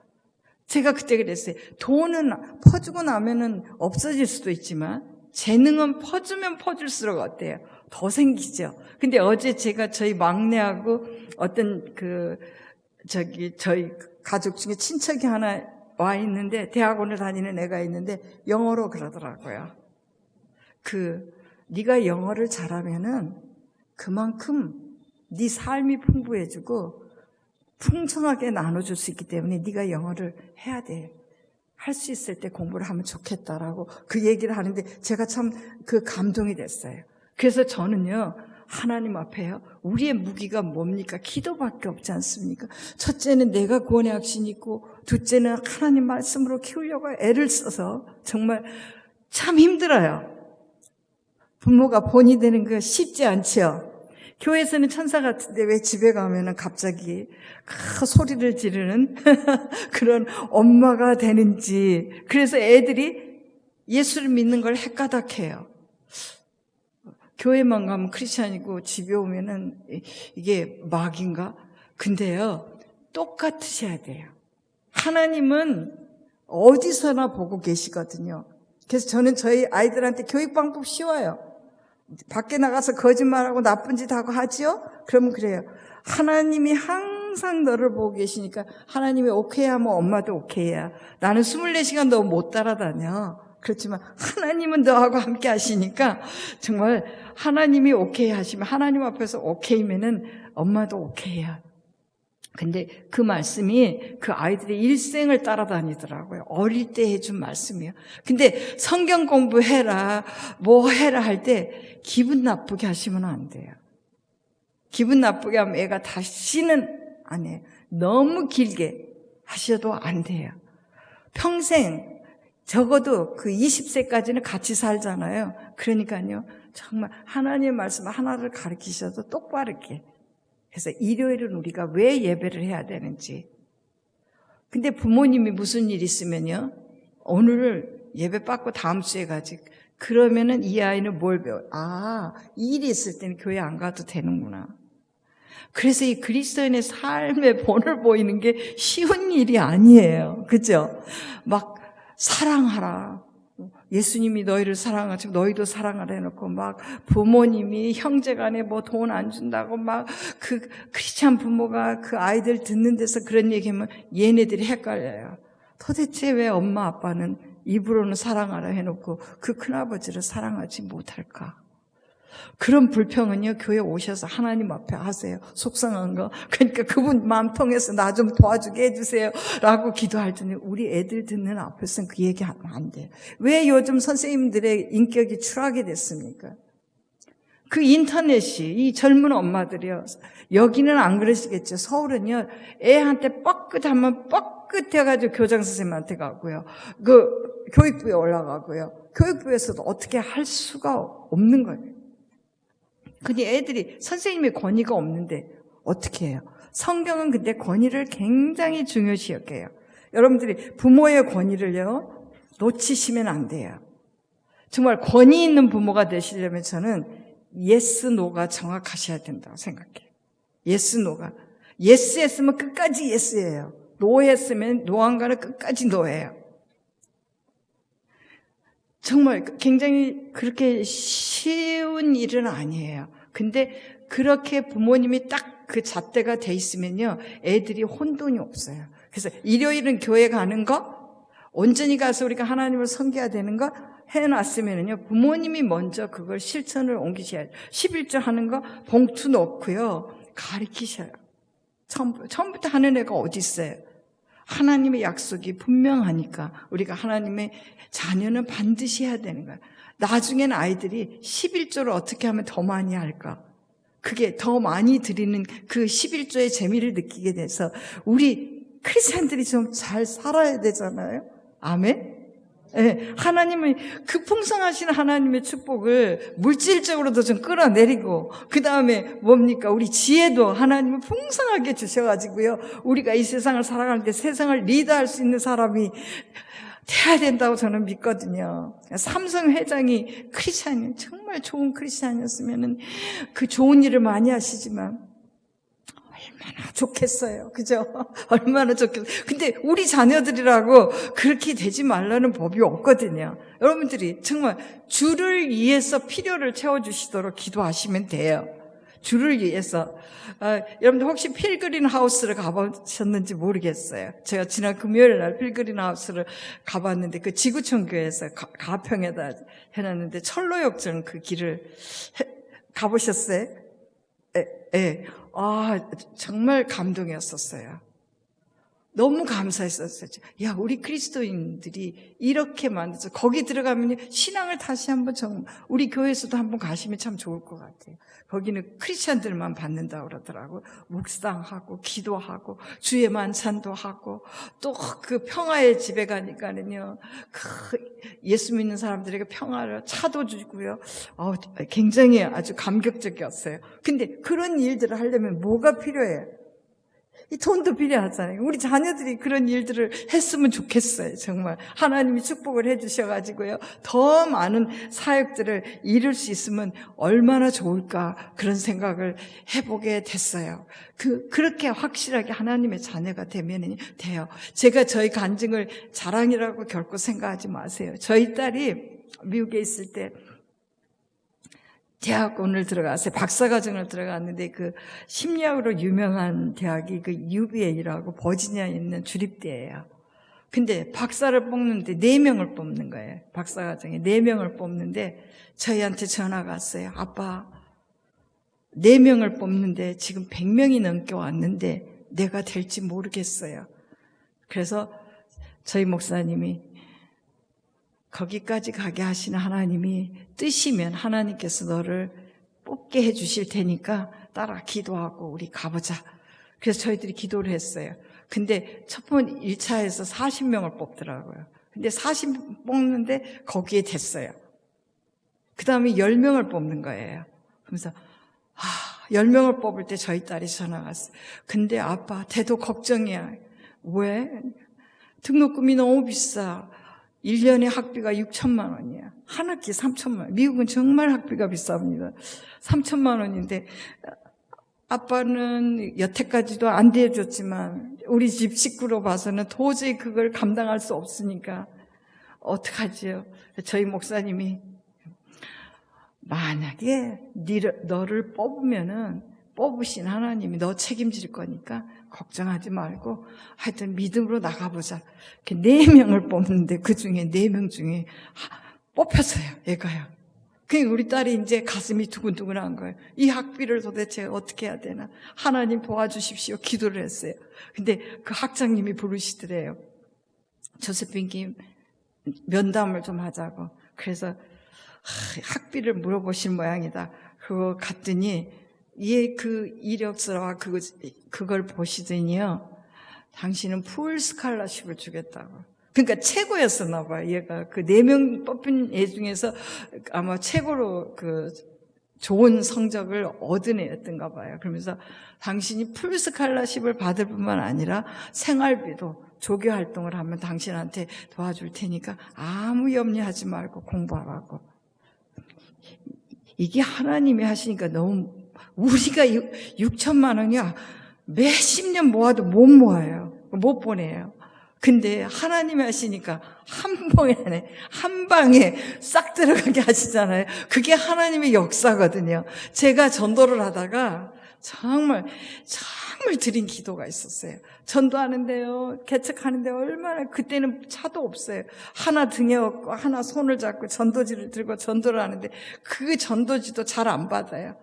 제가 그때 그랬어요. 돈은 퍼주고 나면은 없어질 수도 있지만 재능은 퍼주면 퍼줄수록 어때요? 더 생기죠. 근데 어제 제가 저희 막내하고 어떤 저희 가족 중에 친척이 하나 와 있는데, 대학원을 다니는 애가 있는데 영어로 그러더라고요. 네가 영어를 잘하면은 그만큼 네 삶이 풍부해지고 풍성하게 나눠줄 수 있기 때문에 네가 영어를 해야 돼. 할 수 있을 때 공부를 하면 좋겠다라고 그 얘기를 하는데 제가 참 감동이 됐어요. 그래서 저는요, 하나님 앞에요, 우리의 무기가 뭡니까? 기도밖에 없지 않습니까? 첫째는 내가 구원의 확신이 있고, 둘째는 하나님 말씀으로 키우려고 애를 써서 정말 참 힘들어요. 부모가 본이 되는 거 쉽지 않죠. 교회에서는 천사 같은데 왜 집에 가면은 갑자기 소리를 지르는 그런 엄마가 되는지. 그래서 애들이 예수를 믿는 걸 헷가닥해요. 교회만 가면 크리스찬이고 집에 오면은 이게 마귀인가? 근데요, 똑같으셔야 돼요. 하나님은 어디서나 보고 계시거든요. 그래서 저는 저희 아이들한테 교육 방법 쉬워요. 밖에 나가서 거짓말하고 나쁜 짓 하고 하죠? 그러면 그래요. 하나님이 항상 너를 보고 계시니까 하나님이 오케이 하면 엄마도 오케이야. 나는 24시간 너 못 따라다녀. 그렇지만 하나님은 너하고 함께 하시니까 정말 하나님이 오케이 하시면 하나님 앞에서 오케이면은 엄마도 오케이야. 근데 그 말씀이 그 아이들의 일생을 따라다니더라고요. 어릴 때 해준 말씀이에요. 근데 성경 공부해라, 뭐 해라 할 때 기분 나쁘게 하시면 안 돼요. 기분 나쁘게 하면 애가 다시는 안 해요. 너무 길게 하셔도 안 돼요. 평생 적어도 그 20세까지는 같이 살잖아요. 그러니까요. 정말 하나님의 말씀 하나를 가르치셔도 똑바르게. 그래서 일요일은 우리가 왜 예배를 해야 되는지. 근데 부모님이 무슨 일 있으면요. 오늘을 예배 받고 다음 주에 가지. 그러면은 이 아이는 뭘 배워요? 아, 일이 있을 때는 교회 안 가도 되는구나. 그래서 이 그리스도인의 삶의 본을 보이는 게 쉬운 일이 아니에요. 그죠? 막 사랑하라. 예수님이 너희를 사랑하지 너희도 사랑하라 해놓고 막 부모님이 형제간에 뭐 돈 안 준다고 막 그 크리스찬 부모가 그 아이들 듣는 데서 그런 얘기하면 얘네들이 헷갈려요. 도대체 왜 엄마 아빠는 입으로는 사랑하라 해놓고 그 큰아버지를 사랑하지 못할까? 그런 불평은요, 교회 오셔서 하나님 앞에 하세요. 속상한 거. 그러니까 그분 마음 통해서 나 좀 도와주게 해주세요. 라고 기도할 때는 우리 애들 듣는 앞에서는 그 얘기 하면 안 돼요. 왜 요즘 선생님들의 인격이 추락이 됐습니까? 그 인터넷이, 이 젊은 엄마들이요. 여기는 안 그러시겠죠. 서울은요, 애한테 뻐끗하면 뻐끗해가지고 교장선생님한테 가고요. 그 교육부에 올라가고요. 교육부에서도 어떻게 할 수가 없는 거예요. 근데 애들이 선생님의 권위가 없는데 어떻게 해요? 성경은 근데 권위를 굉장히 중요시 여겨요. 여러분들이 부모의 권위를요 놓치시면 안 돼요. 정말 권위 있는 부모가 되시려면 저는 예스 노가 정확하셔야 된다고 생각해요. 예스 노가. 예스 했으면 끝까지 예스예요. 노 했으면 노한 거는 끝까지 노예요. 정말 굉장히 그렇게 쉬운 일은 아니에요. 근데 그렇게 부모님이 딱 그 잣대가 돼 있으면요, 애들이 혼돈이 없어요. 그래서 일요일은 교회 가는 거, 온전히 가서 우리가 하나님을 섬겨야 되는 거 해놨으면요, 부모님이 먼저 그걸 실천을 옮기셔야죠. 11조 하는 거 봉투 넣고요, 가르치셔요. 처음부터 하는 애가 어디 있어요? 하나님의 약속이 분명하니까 우리가 하나님의 자녀는 반드시 해야 되는 거야. 나중에는 아이들이 11조를 어떻게 하면 더 많이 할까? 그게 더 많이 드리는 그 11조의 재미를 느끼게 돼서 우리 크리스찬들이 좀 잘 살아야 되잖아요. 아멘? 네, 하나님의 그 풍성하신 하나님의 축복을 물질적으로도 좀 끌어내리고 그 다음에 뭡니까? 우리 지혜도 하나님은 풍성하게 주셔가지고요. 우리가 이 세상을 살아가는데 세상을 리드할 수 있는 사람이 돼야 된다고 저는 믿거든요. 삼성 회장이 크리스찬이 정말 좋은 크리스찬이었으면 그 좋은 일을 많이 하시지만 얼마나 좋겠어요. 그죠? 얼마나 좋겠어요. 근데 우리 자녀들이라고 그렇게 되지 말라는 법이 없거든요. 여러분들이 정말 주를 위해서 필요를 채워주시도록 기도하시면 돼요. 주를 위해서. 여러분들 혹시 필그린 하우스를 가보셨는지 모르겠어요. 제가 지난 금요일 날 필그린 하우스를 가봤는데 그 지구촌 교회에서 가평에다 해놨는데 철로역전 그 길을 가보셨어요? 예. 정말 감동이었었어요. 너무 감사했었어요. 야, 우리 그리스도인들이 이렇게 만들어서 거기 들어가면 신앙을 다시 한번 우리 교회에서도 한번 가시면 참 좋을 것 같아요. 거기는 크리스찬들만 받는다고 그러더라고요. 묵상하고 기도하고 주의 만찬도 하고 또 그 평화의 집에 가니까는요. 그 예수 믿는 사람들에게 평화를 차도 주고요. 굉장히 아주 감격적이었어요. 근데 그런 일들을 하려면 뭐가 필요해요? 이 돈도 필요하잖아요. 우리 자녀들이 그런 일들을 했으면 좋겠어요. 정말 하나님이 축복을 해주셔가지고요. 더 많은 사역들을 이룰 수 있으면 얼마나 좋을까 그런 생각을 해보게 됐어요. 그렇게 확실하게 하나님의 자녀가 되면 돼요. 제가 저희 간증을 자랑이라고 결코 생각하지 마세요. 저희 딸이 미국에 있을 때 대학원을 들어갔어요. 박사과정을 들어갔는데 그 심리학으로 유명한 대학이 그 UVA라고 버지니아에 있는 주립대예요. 근데 박사를 뽑는데 4명을 뽑는 거예요. 박사과정에 4명을 뽑는데 저희한테 전화가 왔어요. 아빠, 4명을 뽑는데 지금 100명이 넘게 왔는데 내가 될지 모르겠어요. 그래서 저희 목사님이 거기까지 가게 하시는 하나님이 뜨시면 하나님께서 너를 뽑게 해주실 테니까 따라 기도하고 우리 가보자. 그래서 저희들이 기도를 했어요. 근데 첫 번 1차에서 40명을 뽑더라고요. 근데 40 뽑는데 거기에 됐어요. 그 다음에 10명을 뽑는 거예요. 그래서 10명을 뽑을 때 저희 딸이 전화가 왔어요. 근데 아빠, 대도 걱정이야. 왜? 등록금이 너무 비싸. 1년에 학비가 6천만 원이야. 한 학기 3천만 원. 미국은 정말 학비가 비쌉니다. 3천만 원인데 아빠는 여태까지도 안 대해줬지만 우리 집 식구로 봐서는 도저히 그걸 감당할 수 없으니까 어떡하지요? 저희 목사님이 만약에 너를 뽑으신 하나님이 너 책임질 거니까 걱정하지 말고 하여튼 믿음으로 나가보자. 4명을 뽑는데 그 중에 4명 중에 뽑혔어요. 얘가요. 그러니까 우리 딸이 이제 가슴이 두근두근한 거예요. 이 학비를 도대체 어떻게 해야 되나. 하나님 도와주십시오. 기도를 했어요. 근데 그 학장님이 부르시더래요. 조세핀 김 면담을 좀 하자고. 그래서 학비를 물어보신 모양이다. 그거 갔더니 얘 그 이력서와 그걸 보시더니요. 당신은 풀 스칼러십을 주겠다고. 그러니까 최고였었나 봐요. 얘가 그 4명 뽑힌 애 중에서 아마 최고로 그 좋은 성적을 얻은 애였던가 봐요. 그러면서 당신이 풀 스칼러십을 받을 뿐만 아니라 생활비도 조교 활동을 하면 당신한테 도와줄 테니까 아무 염려하지 말고 공부하라고. 이게 하나님이 하시니까 너무 우리가 6천만 원이야 몇십 년 모아도 못 모아요. 못 보내요. 근데 하나님이 하시니까 한 방에 싹 들어가게 하시잖아요. 그게 하나님의 역사거든요. 제가 전도를 하다가 정말 드린 기도가 있었어요. 전도하는데요, 개척하는데 얼마나 그때는 차도 없어요. 하나 등에 업고 하나 손을 잡고 전도지를 들고 전도를 하는데 그 전도지도 잘 안 받아요.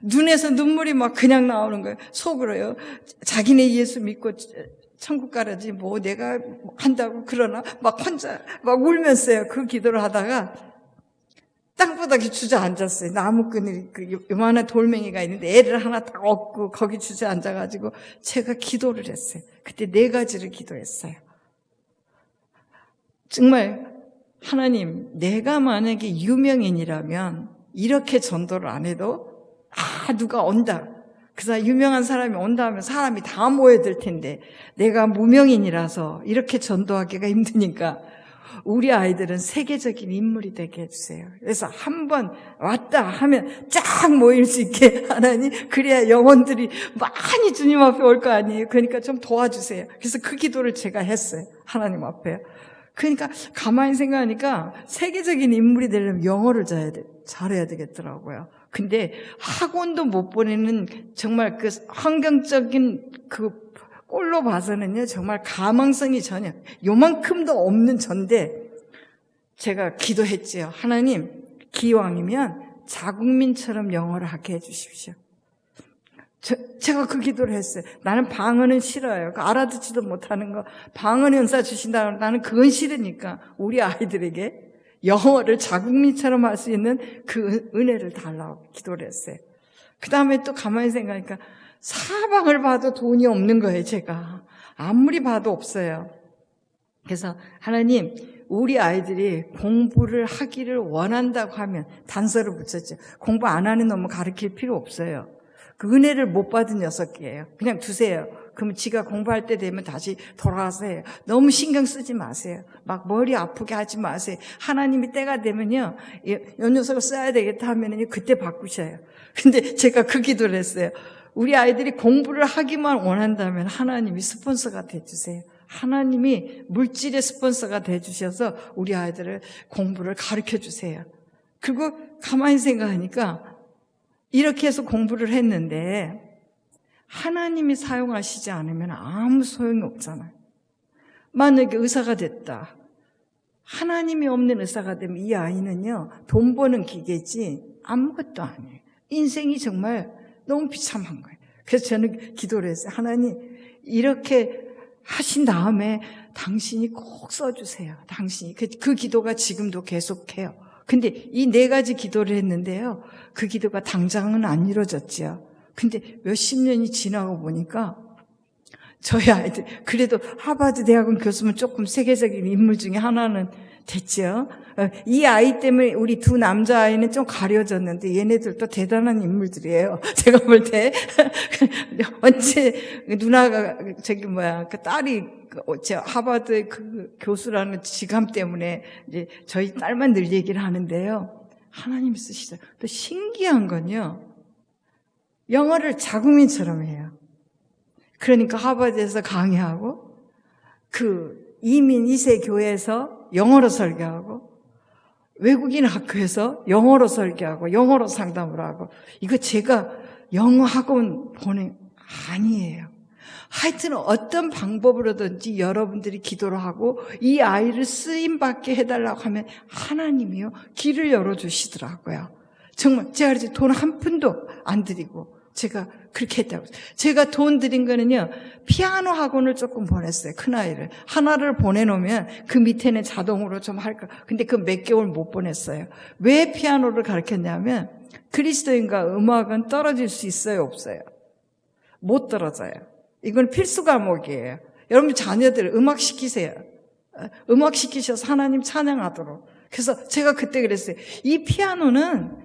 눈에서 눈물이 막 그냥 나오는 거예요. 속으로요. 자기네 예수 믿고 천국 가라지 뭐 내가 한다고 그러나 막 혼자 막 울면서요. 그 기도를 하다가 땅바닥에 주저앉았어요. 나무끈이 요만한 돌멩이가 있는데 애를 하나 딱 얻고 거기 주저앉아가지고 제가 기도를 했어요. 그때 4가지를 기도했어요. 정말 하나님, 내가 만약에 유명인이라면 이렇게 전도를 안 해도 누가 온다. 그 사람 유명한 사람이 온다 하면 사람이 다 모여들 텐데 내가 무명인이라서 이렇게 전도하기가 힘드니까 우리 아이들은 세계적인 인물이 되게 해주세요. 그래서 한번 왔다 하면 쫙 모일 수 있게 하나님, 그래야 영혼들이 많이 주님 앞에 올 거 아니에요. 그러니까 좀 도와주세요. 그래서 그 기도를 제가 했어요. 하나님 앞에. 그러니까 가만히 생각하니까 세계적인 인물이 되려면 영어를 잘해야 되겠더라고요. 근데 학원도 못 보내는 정말 그 환경적인 그 꼴로 봐서는요, 정말 가망성이 전혀 요만큼도 없는 전데 제가 기도했지요. 하나님, 기왕이면 자국민처럼 영어를 하게 해주십시오. 제가 그 기도를 했어요. 나는 방언은 싫어요. 알아듣지도 못하는 거 방언 은사 주신다. 나는 그건 싫으니까 우리 아이들에게 영어를 자국민처럼 할 수 있는 그 은혜를 달라고 기도를 했어요. 그 다음에 또 가만히 생각하니까 사방을 봐도 돈이 없는 거예요. 제가 아무리 봐도 없어요. 그래서 하나님, 우리 아이들이 공부를 하기를 원한다고 하면 단서를 붙였죠. 공부 안 하는 놈은 가르칠 필요 없어요. 그 은혜를 못 받은 녀석이에요. 그냥 두세요. 그러면 지가 공부할 때 되면 다시 돌아와서 해요. 너무 신경 쓰지 마세요. 막 머리 아프게 하지 마세요. 하나님이 때가 되면요, 이 녀석을 써야 되겠다 하면요, 그때 바꾸셔요. 근데 제가 그 기도를 했어요. 우리 아이들이 공부를 하기만 원한다면 하나님이 스폰서가 돼주세요. 하나님이 물질의 스폰서가 돼주셔서 우리 아이들을 공부를 가르쳐주세요. 그리고 가만히 생각하니까 이렇게 해서 공부를 했는데 하나님이 사용하시지 않으면 아무 소용이 없잖아요. 만약에 의사가 됐다. 하나님이 없는 의사가 되면 이 아이는요, 돈 버는 기계지 아무것도 아니에요. 인생이 정말 너무 비참한 거예요. 그래서 저는 기도를 했어요. 하나님, 이렇게 하신 다음에 당신이 꼭 써주세요. 당신이. 그 기도가 지금도 계속해요. 근데 이 4가지 기도를 했는데요, 그 기도가 당장은 안 이루어졌죠. 근데 몇십 년이 지나고 보니까 저희 아이들, 그래도 하버드 대학원 교수면 조금 세계적인 인물 중에 하나는 됐죠. 이 아이 때문에 우리 2 남자아이는 좀 가려졌는데 얘네들도 대단한 인물들이에요. 제가 볼 때. 언제 누나가 그 딸이 제 하버드 그 교수라는 직함 때문에 이제 저희 딸만 늘 얘기를 하는데요. 하나님 쓰시죠. 또 신기한 건요, 영어를 자국민처럼 해요. 그러니까 하버드에서 강의하고 그 이민 2세 교회에서 영어로 설교하고 외국인 학교에서 영어로 설교하고 영어로 상담을 하고, 이거 제가 영어 학원 보낸 아니에요. 하여튼 어떤 방법으로든지 여러분들이 기도를 하고 이 아이를 쓰임받게 해달라고 하면 하나님이요, 길을 열어주시더라고요. 정말 제가 이제 돈 한 푼도 안 드리고 제가 그렇게 했다고. 제가 돈 드린 거는요, 피아노 학원을 조금 보냈어요. 큰아이를. 하나를 보내놓으면 그 밑에는 자동으로 좀 할까. 근데 그 몇 개월 못 보냈어요. 왜 피아노를 가르쳤냐면 그리스도인과 음악은 떨어질 수 있어요, 없어요? 못 떨어져요. 이건 필수 과목이에요. 여러분 자녀들 음악 시키세요. 음악 시키셔서 하나님 찬양하도록. 그래서 제가 그때 그랬어요. 이 피아노는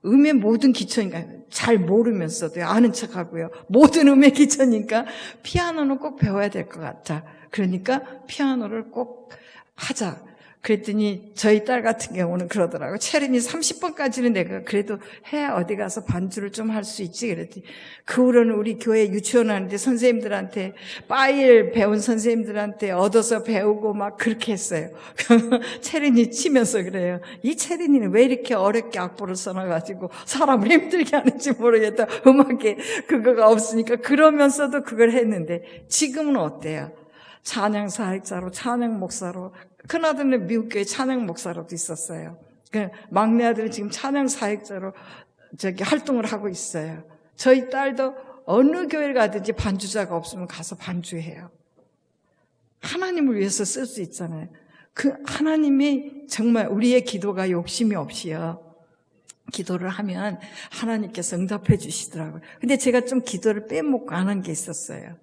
음의 모든 기초니까, 잘 모르면서도 아는 척하고요, 모든 음의 기초니까 피아노는 꼭 배워야 될 것 같아. 그러니까 피아노를 꼭 하자. 그랬더니 저희 딸 같은 경우는 그러더라고요. 체린이 30번까지는 내가 그래도 해야 어디 가서 반주를 좀 할 수 있지. 그랬더니 그 후로는 우리 교회 유치원 하는데 선생님들한테, 파일 배운 선생님들한테 얻어서 배우고 막 그렇게 했어요. 체린이 치면서 그래요. 이 체린이는 왜 이렇게 어렵게 악보를 써놔가지고 사람을 힘들게 하는지 모르겠다. 음악에 그거가 없으니까. 그러면서도 그걸 했는데 지금은 어때요? 찬양 사역자로, 찬양 목사로, 큰아들은 미국 교회 찬양 목사로도 있었어요. 막내 아들은 지금 찬양 사역자로 활동을 하고 있어요. 저희 딸도 어느 교회를 가든지 반주자가 없으면 가서 반주해요. 하나님을 위해서 쓸 수 있잖아요. 그 하나님이 정말 우리의 기도가 욕심이 없이요, 기도를 하면 하나님께서 응답해 주시더라고요. 근데 제가 좀 기도를 빼먹고 안 한 게 있었어요.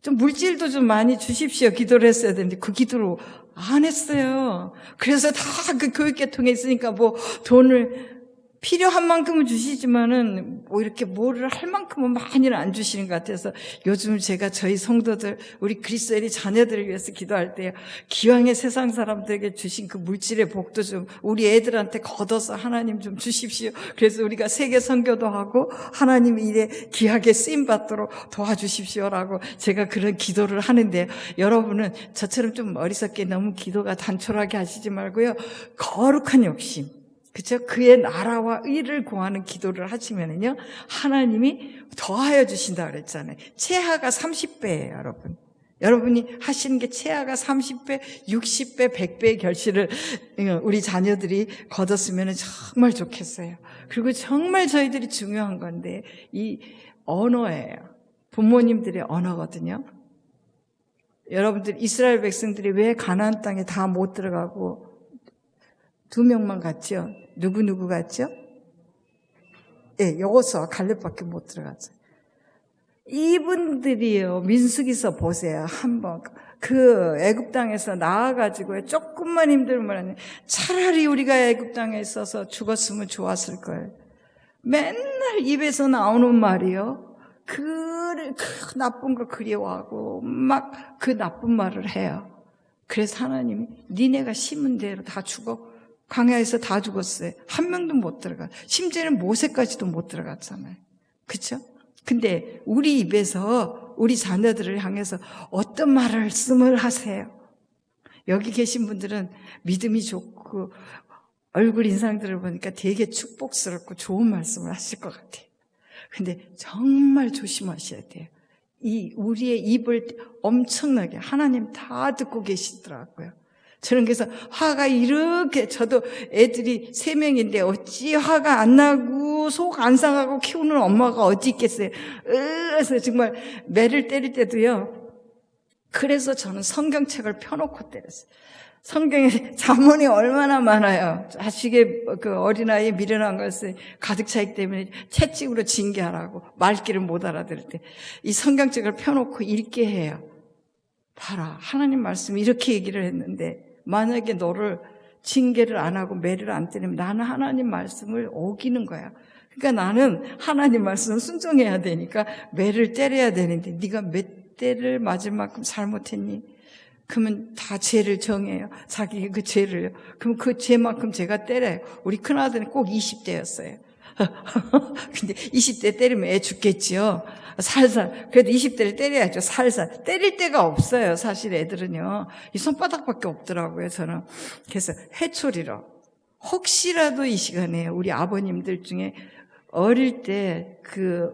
좀 물질도 좀 많이 주십시오. 기도를 했어야 되는데 그 기도를 안 했어요. 그래서 다 그 교육계통에 있으니까 뭐 돈을 필요한 만큼은 주시지만은 뭐 이렇게 뭐를 할 만큼은 많이는 안 주시는 것 같아서 요즘 제가 저희 성도들, 우리 그리스도인의 자녀들을 위해서 기도할 때 기왕에 세상 사람들에게 주신 그 물질의 복도 좀 우리 애들한테 걷어서 하나님 좀 주십시오. 그래서 우리가 세계 선교도 하고 하나님 일에 귀하게 쓰임 받도록 도와주십시오라고 제가 그런 기도를 하는데, 여러분은 저처럼 좀 어리석게 너무 기도가 단촐하게 하시지 말고요, 거룩한 욕심, 그렇죠? 그의 나라와 의를 구하는 기도를 하시면은요, 하나님이 더하여 주신다 그랬잖아요. 채하가 30배예요, 여러분. 여러분이 하시는 게 채하가 30배, 60배, 100배의 결실을 우리 자녀들이 거뒀으면 정말 좋겠어요. 그리고 정말 저희들이 중요한 건데 이 언어예요. 부모님들의 언어거든요. 여러분들 이스라엘 백성들이 왜 가나안 땅에 다 못 들어가고 2명만 갔죠? 누구 갔죠? 예, 여호수아 갈렙밖에 못 들어갔어요. 이분들이요, 민수기서 보세요. 한번 그 애굽 땅에서 나와가지고 조금만 힘들면 차라리 우리가 애굽 땅에 있어서 죽었으면 좋았을 걸. 맨날 입에서 나오는 말이요, 그 나쁜 거 그리워하고 막 그 나쁜 말을 해요. 그래서 하나님이 니네가 심은 대로 다 죽어. 광야에서 다 죽었어요. 한 명도 못 들어가. 심지어는 모세까지도 못 들어갔잖아요. 그렇죠? 근데 우리 입에서 우리 자녀들을 향해서 어떤 말씀을 하세요? 여기 계신 분들은 믿음이 좋고 얼굴 인상들을 보니까 되게 축복스럽고 좋은 말씀을 하실 것 같아요. 근데 정말 조심하셔야 돼요. 우리의 입을 엄청나게 하나님 다 듣고 계시더라고요. 저는 그래서 화가 이렇게, 저도 애들이 3명인데 어찌 화가 안 나고 속 안 상하고 키우는 엄마가 어디 있겠어요. 그래서 정말 매를 때릴 때도요. 그래서 저는 성경책을 펴놓고 때렸어요. 성경에 잠언이 얼마나 많아요. 자식의 그 어린아이의 미련한 것을 가득 차있기 때문에 채찍으로 징계하라고, 말귀를 못 알아들을 때 이 성경책을 펴놓고 읽게 해요. 봐라, 하나님 말씀이 이렇게 얘기를 했는데 만약에 너를 징계를 안 하고 매를 안 때리면 나는 하나님 말씀을 어기는 거야. 그러니까 나는 하나님 말씀을 순종해야 되니까 매를 때려야 되는데 네가 몇 대를 맞을 만큼 잘못했니? 그러면 다 죄를 정해요. 자기 그 죄를요. 그럼 그 죄만큼 제가 때려요. 우리 큰아들은 꼭 20대였어요. 근데 20대 때리면 애 죽겠지요. 살살. 그래도 20대를 때려야죠. 살살. 때릴 데가 없어요. 사실 애들은요. 이 손바닥밖에 없더라고요. 저는. 그래서 해초리로. 혹시라도 이 시간에 우리 아버님들 중에 어릴 때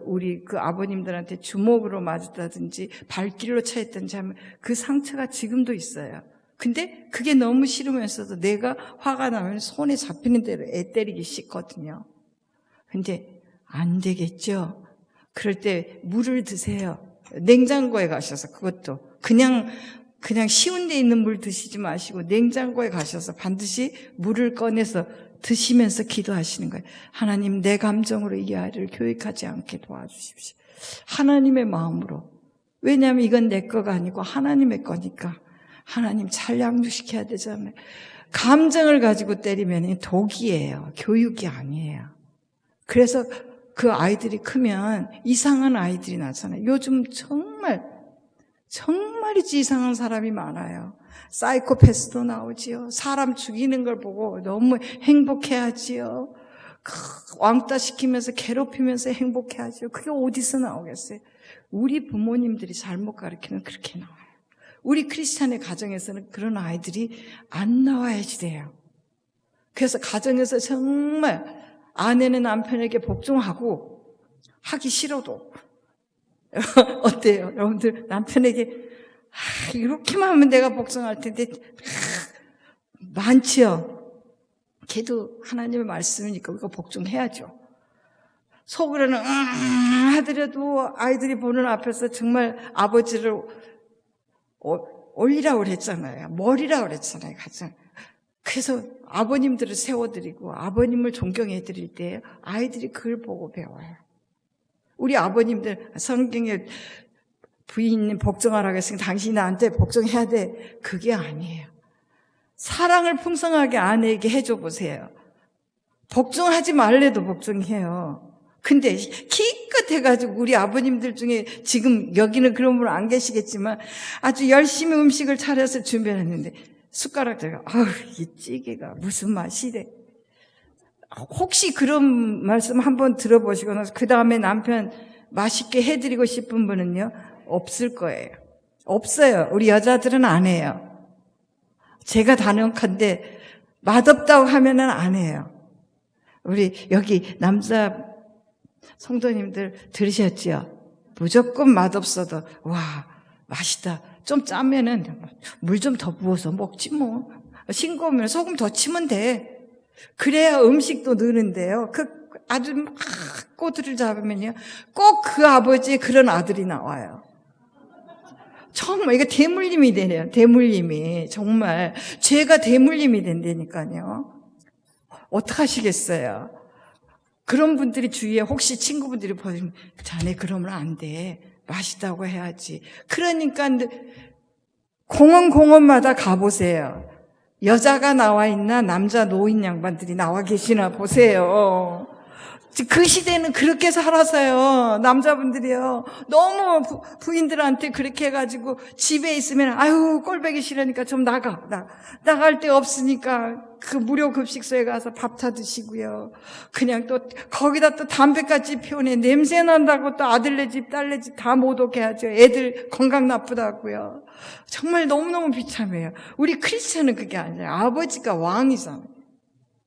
우리 아버님들한테 주먹으로 맞았다든지 발길로 차였든지 하면 그 상처가 지금도 있어요. 근데 그게 너무 싫으면서도 내가 화가 나면 손에 잡히는 대로 애 때리기 싫거든요. 근데 안 되겠죠? 그럴 때 물을 드세요. 냉장고에 가셔서 그것도 그냥 쉬운 데 있는 물 드시지 마시고 냉장고에 가셔서 반드시 물을 꺼내서 드시면서 기도하시는 거예요. 하나님, 내 감정으로 이 아이를 교육하지 않게 도와주십시오. 하나님의 마음으로. 왜냐하면 이건 내 거가 아니고 하나님의 거니까. 하나님 잘 양육시켜야 되잖아요. 감정을 가지고 때리면 독이에요. 교육이 아니에요. 그래서 그 아이들이 크면 이상한 아이들이 나잖아요. 요즘 정말이지 이상한 사람이 많아요. 사이코패스도 나오지요. 사람 죽이는 걸 보고 너무 행복해하지요. 왕따 시키면서 괴롭히면서 행복해하지요. 그게 어디서 나오겠어요? 우리 부모님들이 잘못 가르치면 그렇게 나와요. 우리 크리스찬의 가정에서는 그런 아이들이 안 나와야지 돼요. 그래서 가정에서 정말 아내는 남편에게 복종하고 하기 싫어도 어때요? 여러분들 남편에게 이렇게만 하면 내가 복종할 텐데 많지요. 걔도 하나님의 말씀이니까 우리가 복종해야죠. 속으로는 하더라도 아이들이 보는 앞에서 정말 아버지를 올리라고 그랬잖아요. 머리라고 그랬잖아요. 가장. 그래서 아버님들을 세워드리고 아버님을 존경해드릴 때 아이들이 그걸 보고 배워요. 우리 아버님들 성경에 부인님 복종하라고 했으니까 당신이 나한테 복종해야 돼. 그게 아니에요. 사랑을 풍성하게 아내에게 해줘 보세요. 복종하지 말래도 복종해요. 근데 기껏 해가지고 우리 아버님들 중에 지금 여기는 그런 분 안 계시겠지만 아주 열심히 음식을 차려서 준비했는데 숟가락 들고 이 찌개가 무슨 맛이래. 혹시 그런 말씀 한번 들어보시거나 그 다음에 남편 맛있게 해드리고 싶은 분은요 없을 거예요. 없어요. 우리 여자들은 안 해요. 제가 단언컨대 맛없다고 하면은 안 해요. 우리 여기 남자 성도님들 들으셨죠? 무조건 맛없어도 와 맛있다. 좀 짜면은 물 좀 더 부어서 먹지 뭐. 싱거우면 소금 더 치면 돼. 그래야 음식도 느는데요. 아주 막 꼬들을 잡으면요. 꼭 그 아버지의 그런 아들이 나와요. 정말 이거 대물림이 되네요. 대물림이. 정말 죄가 대물림이 된다니까요. 어떡하시겠어요? 그런 분들이 주위에 혹시 친구분들이 보시면 자네 그러면 안 돼. 맛있다고 해야지. 그러니까 공원마다 가보세요. 여자가 나와 있나 남자 노인 양반들이 나와 계시나 보세요. 그 시대는 그렇게 살아서요. 남자분들이요. 너무 부인들한테 그렇게 해가지고 집에 있으면 아유 꼴보기 싫으니까 좀 나갈 데 없으니까 그 무료 급식소에 가서 밥 사 드시고요. 그냥 또 거기다 또 담배까지 피우네. 냄새 난다고 또 아들네 집 딸네 집 다 못 오게 하죠. 애들 건강 나쁘다고요. 정말 너무너무 비참해요. 우리 크리스천은 그게 아니에요. 아버지가 왕이잖아요.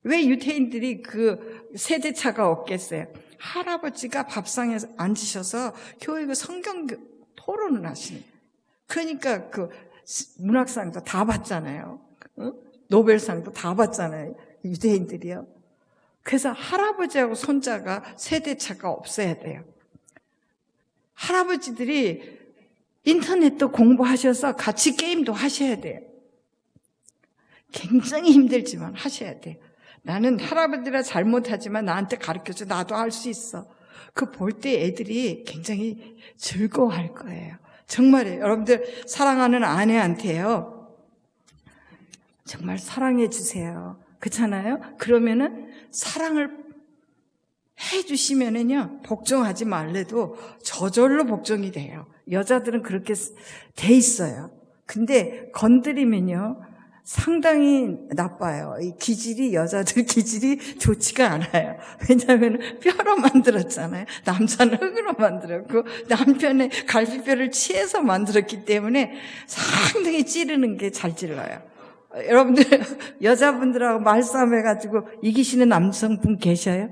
왜 유태인들이 그 세대차가 없겠어요? 할아버지가 밥상에 앉으셔서 교회 그 성경 토론을 하시는. 그러니까 그 문학상도 다 받잖아요. 노벨상도 다 받잖아요. 유대인들이요. 그래서 할아버지하고 손자가 세대차가 없어야 돼요. 할아버지들이 인터넷도 공부하셔서 같이 게임도 하셔야 돼요. 굉장히 힘들지만 하셔야 돼요. 나는 할아버지라 잘못하지만 나한테 가르쳐줘. 나도 할 수 있어. 그 볼 때 애들이 굉장히 즐거워할 거예요. 정말이에요. 여러분들 사랑하는 아내한테요. 정말 사랑해 주세요. 그렇잖아요? 그러면은 사랑을 해주시면은요, 복종하지 말래도 저절로 복종이 돼요. 여자들은 그렇게 돼 있어요. 근데 건드리면요, 상당히 나빠요. 이 기질이, 여자들 기질이 좋지가 않아요. 왜냐하면 뼈로 만들었잖아요. 남자는 흙으로 만들었고, 남편의 갈비뼈를 치해서 만들었기 때문에 상당히 찌르는 게 잘 찔러요. 여러분들, 여자분들하고 말싸움해가지고 이기시는 남성분 계셔요?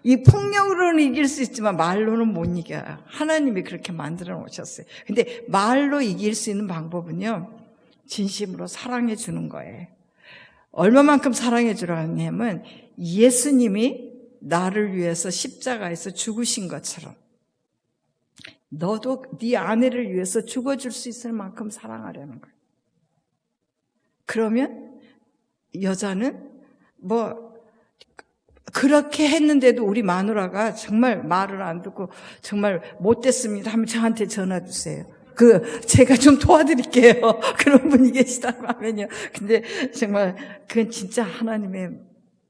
이 폭력으로는 이길 수 있지만 말로는 못 이겨요. 하나님이 그렇게 만들어 놓으셨어요. 근데 말로 이길 수 있는 방법은요, 진심으로 사랑해 주는 거예요. 얼마만큼 사랑해 주라고 하냐면 예수님이 나를 위해서 십자가에서 죽으신 것처럼 너도 네 아내를 위해서 죽어줄 수 있을 만큼 사랑하려는 거예요. 그러면 여자는 뭐 그렇게 했는데도 우리 마누라가 정말 말을 안 듣고 정말 못됐습니다 하면 저한테 전화 주세요. 제가 좀 도와드릴게요. 그런 분이 계시다고 하면요. 근데 정말 그건 진짜 하나님의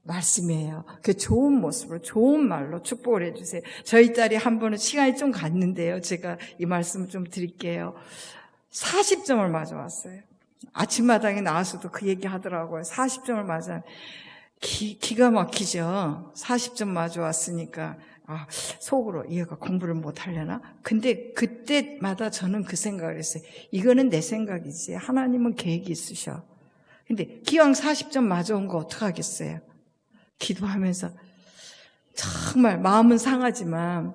말씀이에요. 그 좋은 모습으로, 좋은 말로 축복을 해주세요. 저희 딸이 한 번은 시간이 좀 갔는데요. 제가 이 말씀을 좀 드릴게요. 40점을 맞아왔어요. 아침마당에 나와서도 그 얘기 하더라고요. 40점을 맞아. 기가 막히죠. 40점 맞아왔으니까. 속으로 얘가 공부를 못하려나? 근데 그때마다 저는 그 생각을 했어요. 이거는 내 생각이지. 하나님은 계획이 있으셔. 근데 기왕 40점 맞아온 거 어떡하겠어요? 기도하면서 정말 마음은 상하지만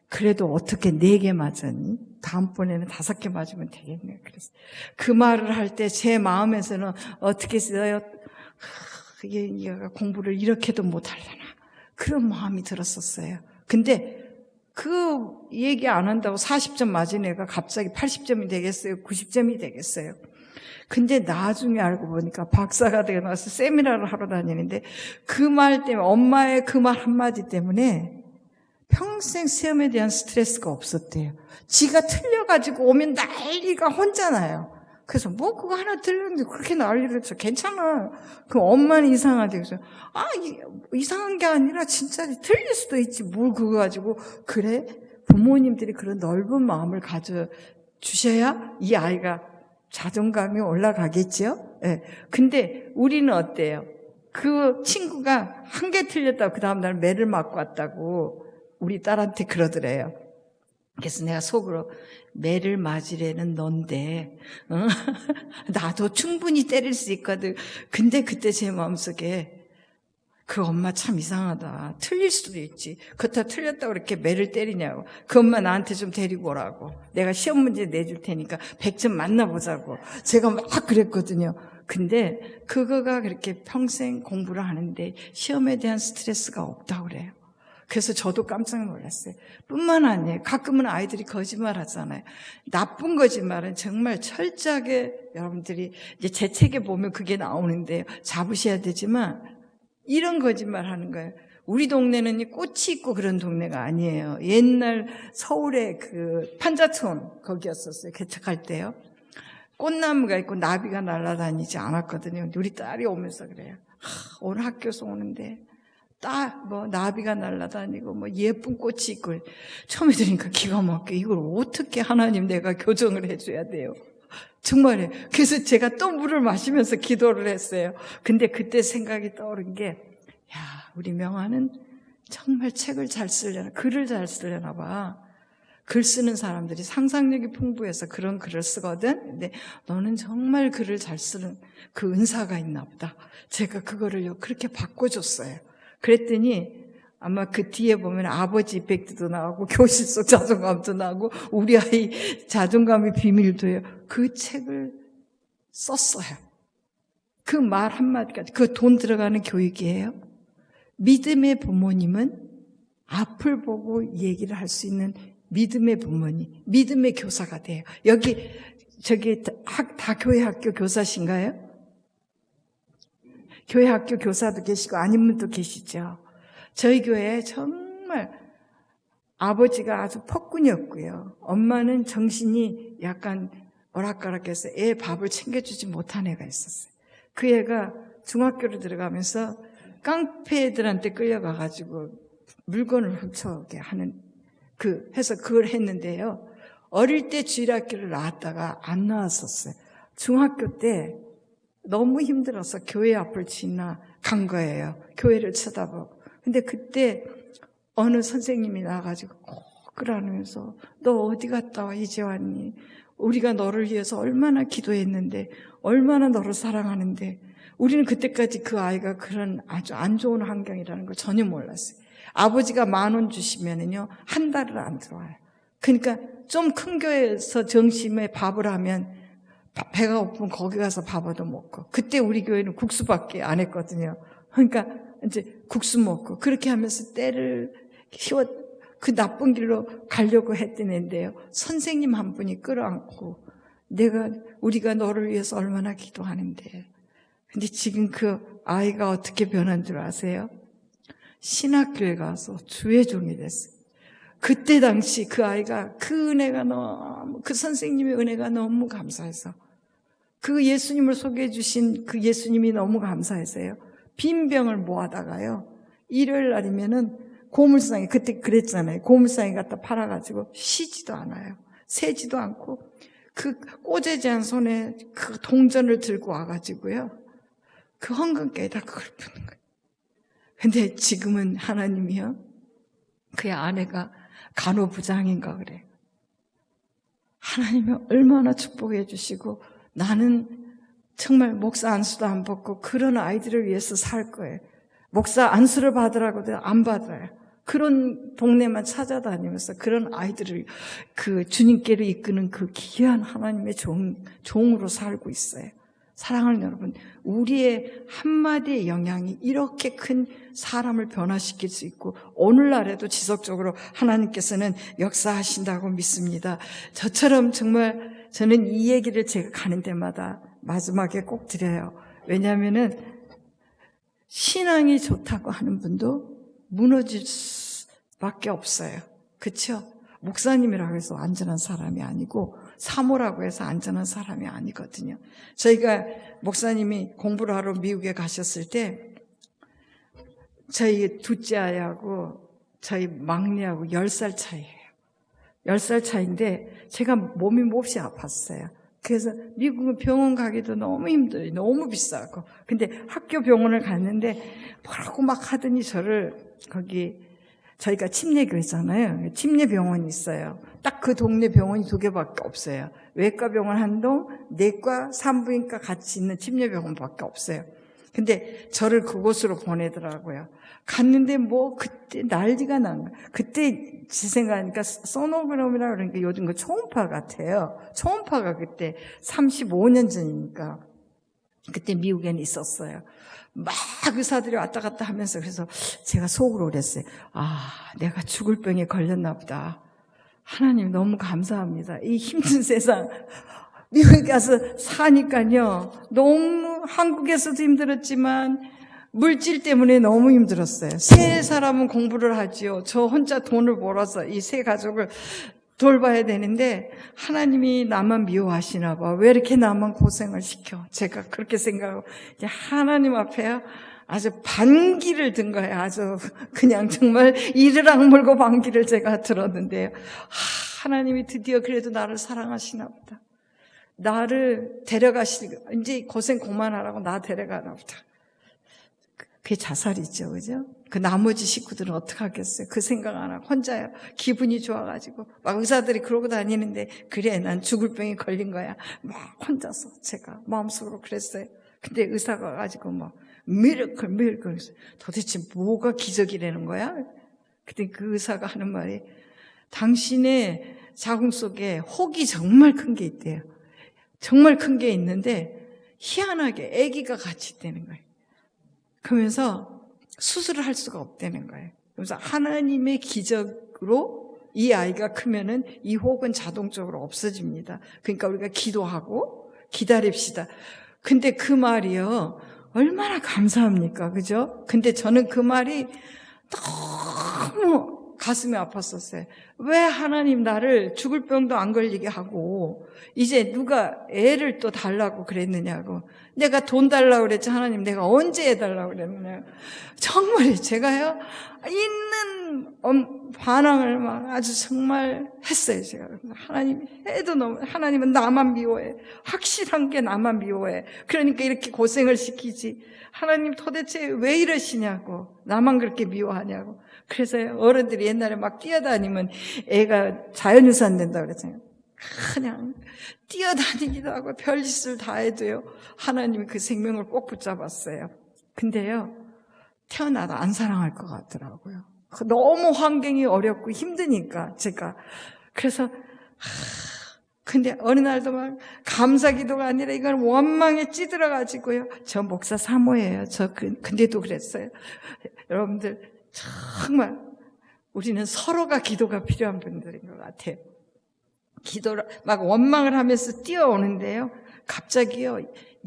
그래도 어떻게 4개 맞았니? 다음번에는 5개 맞으면 되겠네. 그래서 그 말을 할 때 제 마음에서는 어떻게 써요? 얘가 공부를 이렇게도 못하려나? 그런 마음이 들었었어요. 근데 그 얘기 안 한다고 40점 맞은 애가 갑자기 80점이 되겠어요? 90점이 되겠어요? 근데 나중에 알고 보니까 박사가 되고 나서 세미나를 하러 다니는데 그 말 때문에, 엄마의 그 말 한마디 때문에 평생 시험에 대한 스트레스가 없었대요. 지가 틀려가지고 오면 난리가 혼자나요. 그래서 뭐 그거 하나 틀렸는데 그렇게 난리를 쳐. 괜찮아. 그럼 엄마는 이상하대. 그래서 이상한 게 아니라 진짜 틀릴 수도 있지. 뭘 그거 가지고. 그래? 부모님들이 그런 넓은 마음을 가져주셔야 이 아이가 자존감이 올라가겠죠? 예. 근데 우리는 어때요? 그 친구가 한 개 틀렸다고 그 다음날 매를 맞고 왔다고 우리 딸한테 그러더래요. 그래서 내가 속으로 매를 맞으려는 넌데 나도 충분히 때릴 수 있거든. 근데 그때 제 마음속에 그 엄마 참 이상하다. 틀릴 수도 있지. 그렇다 틀렸다고 이렇게 매를 때리냐고. 그 엄마 나한테 좀 데리고 오라고. 내가 시험 문제 내줄 테니까 100점 만나보자고. 제가 막 그랬거든요. 근데 그거가 그렇게 평생 공부를 하는데 시험에 대한 스트레스가 없다고 그래요. 그래서 저도 깜짝 놀랐어요. 뿐만 아니에요. 가끔은 아이들이 거짓말 하잖아요. 나쁜 거짓말은 정말 철저하게 여러분들이 이제 제 책에 보면 그게 나오는데요. 잡으셔야 되지만 이런 거짓말 하는 거예요. 우리 동네는 꽃이 있고 그런 동네가 아니에요. 옛날 서울의 그 판자촌 거기였었어요. 개척할 때요. 꽃나무가 있고 나비가 날아다니지 않았거든요. 우리 딸이 오면서 그래요. 오늘 학교에서 오는데 나비가 날아다니고 예쁜 꽃이 있고. 처음에 들으니까 기가 막혀. 이걸 어떻게 하나님 내가 교정을 해줘야 돼요. 정말이에요. 그래서 제가 또 물을 마시면서 기도를 했어요. 근데 그때 생각이 떠오른 게, 우리 명아는 정말 책을 잘 쓰려나, 글을 잘 쓰려나 봐. 글 쓰는 사람들이 상상력이 풍부해서 그런 글을 쓰거든. 근데 너는 정말 글을 잘 쓰는 그 은사가 있나 보다. 제가 그거를요 그렇게 바꿔줬어요. 그랬더니 아마 그 뒤에 보면 아버지 이펙트도 나오고 교실 속 자존감도 나오고 우리 아이 자존감의 비밀도요. 그 책을 썼어요. 그 말 한마디까지. 그 돈 들어가는 교육이에요. 믿음의 부모님은 앞을 보고 얘기를 할 수 있는 믿음의 부모님, 믿음의 교사가 돼요. 여기 저기 다 교회 학교 교사신가요? 교회 학교 교사도 계시고 아닌 분도 계시죠. 저희 교회에 정말 아버지가 아주 폭군이었고요. 엄마는 정신이 약간 오락가락해서 애 밥을 챙겨주지 못한 애가 있었어요. 그 애가 중학교로 들어가면서 깡패들한테 끌려가가지고 물건을 훔쳐오게 하는 해서 그걸 했는데요. 어릴 때 주일학교를 나왔다가 안 나왔었어요. 중학교 때 너무 힘들어서 교회 앞을 지나 간 거예요. 교회를 쳐다보고. 근데 그때 어느 선생님이 나가지고 그러면서 너 어디 갔다 와 이제 왔니? 우리가 너를 위해서 얼마나 기도했는데 얼마나 너를 사랑하는데 우리는 그때까지 그 아이가 그런 아주 안 좋은 환경이라는 걸 전혀 몰랐어요. 아버지가 10,000원 주시면은요 한 달을 안 들어와요. 그러니까 좀 큰 교회에서 점심에 밥을 하면 배가 고프면 거기 가서 밥 얻어 먹고 그때 우리 교회는 국수밖에 안 했거든요. 그러니까 이제 국수 먹고 그렇게 하면서 때를 키워 그 나쁜 길로 가려고 했던 애인데요. 선생님 한 분이 끌어안고 우리가 너를 위해서 얼마나 기도하는데. 근데 지금 그 아이가 어떻게 변한 줄 아세요? 신학교에 가서 주의 종이 됐어요. 그때 당시 그 아이가 그 은혜가 너무 그 선생님의 은혜가 너무 감사해서 그 예수님을 소개해 주신 그 예수님이 너무 감사해서요. 빈 병을 모아다가요. 일요일 날이면은 고물상에 그때 그랬잖아요. 고물상에 갖다 팔아가지고 쉬지도 않아요. 세지도 않고 그 꼬재지 않은 손에 그 동전을 들고 와가지고요. 그 헌금께에다 그걸 푸는 거예요. 근데 지금은 하나님이요. 그의 아내가 간호부장인가 그래요. 하나님이 얼마나 축복해 주시고 나는 정말 목사 안수도 안 받고 그런 아이들을 위해서 살 거예요. 목사 안수를 받으라고도 안 받아요. 그런 동네만 찾아다니면서 그런 아이들을 그 주님께로 이끄는 그 귀한 하나님의 종으로 살고 있어요. 사랑하는 여러분, 우리의 한마디의 영향이 이렇게 큰 사람을 변화시킬 수 있고 오늘날에도 지속적으로 하나님께서는 역사하신다고 믿습니다. 저처럼 정말 저는 이 얘기를 제가 가는 데마다 마지막에 꼭 드려요. 왜냐하면은 신앙이 좋다고 하는 분도 무너질 수밖에 없어요. 그렇죠? 목사님이라고 해서 안전한 사람이 아니고 사모라고 해서 안전한 사람이 아니거든요. 저희가 목사님이 공부를 하러 미국에 가셨을 때 저희 둘째 아이하고 저희 막내하고 10살 차이예요. 10살 차이인데 제가 몸이 몹시 아팠어요. 그래서 미국은 병원 가기도 너무 힘들어요. 너무 비싸고. 근데 학교 병원을 갔는데 뭐라고 막 하더니 저를 거기 저희가 침례교회잖아요. 침례병원이 있어요. 딱 그 동네 병원이 2개밖에 없어요. 외과 병원 1동, 내과, 산부인과 같이 있는 침례병원밖에 없어요. 근데 저를 그곳으로 보내더라고요. 갔는데 뭐 그때 난리가 난 거예요. 그때 제 생각하니까 소노그램이라 그러니까 요즘 그 초음파 같아요. 초음파가 그때 35년 전이니까 그때 미국에는 있었어요. 막 의사들이 왔다 갔다 하면서 그래서 제가 속으로 그랬어요. 내가 죽을 병에 걸렸나 보다. 하나님 너무 감사합니다. 이 힘든 세상 미국에 가서 사니까요. 너무 한국에서도 힘들었지만 물질 때문에 너무 힘들었어요. 세 사람은 공부를 하지요. 저 혼자 돈을 벌어서 이 세 가족을 돌봐야 되는데 하나님이 나만 미워하시나 봐. 왜 이렇게 나만 고생을 시켜? 제가 그렇게 생각하고 이제 하나님 앞에요. 아주 반기를 든 거예요. 아주 그냥 정말 이를 악물고 반기를 제가 들었는데요. 하나님이 드디어 그래도 나를 사랑하시나 보다. 나를 이제 고생 그만하라고 나 데려가나 보다. 그게 자살이죠. 그죠? 그 나머지 식구들은 어떡하겠어요? 그 생각 안 하고 혼자요. 기분이 좋아가지고 막 의사들이 그러고 다니는데 그래 난 죽을 병에 걸린 거야. 막 혼자서 제가 마음속으로 그랬어요. 근데 의사가 가지고 막 미라클 도대체 뭐가 기적이라는 거야? 근데 그 의사가 하는 말이 당신의 자궁 속에 혹이 정말 큰 게 있대요. 정말 큰 게 있는데 희한하게 아기가 같이 있다는 거예요. 그러면서 수술을 할 수가 없다는 거예요. 그래서 하나님의 기적으로 이 아이가 크면은 이 혹은 자동적으로 없어집니다. 그러니까 우리가 기도하고 기다립시다. 근데 그 말이요, 얼마나 감사합니까? 그죠? 근데 저는 그 말이 너무 가슴이 아팠었어요. 왜 하나님 나를 죽을 병도 안 걸리게 하고 이제 누가 애를 또 달라고 그랬느냐고. 내가 돈 달라고 그랬지 하나님 내가 언제 애 달라고 그랬느냐. 정말 제가요 있는 반항을 막 아주 정말 했어요. 제가 하나님 해도 너무 하나님은 나만 미워해. 확실한 게 나만 미워해. 그러니까 이렇게 고생을 시키지. 하나님 도대체 왜 이러시냐고. 나만 그렇게 미워하냐고. 그래서 어른들이 옛날에 막 뛰어다니면 애가 자연유산 된다고 그랬잖아요. 그냥 뛰어다니기도 하고 별짓을 다 해도요. 하나님이 그 생명을 꼭 붙잡았어요. 근데요. 태어나도 안 사랑할 것 같더라고요. 너무 환경이 어렵고 힘드니까 제가. 그래서 근데 어느 날도 막 감사기도가 아니라 이건 원망에 찌들어가지고요. 저 목사 사모예요. 근데도 그랬어요. 여러분들 정말 우리는 서로가 기도가 필요한 분들인 것 같아요. 기도를 막 원망을 하면서 뛰어오는데요. 갑자기요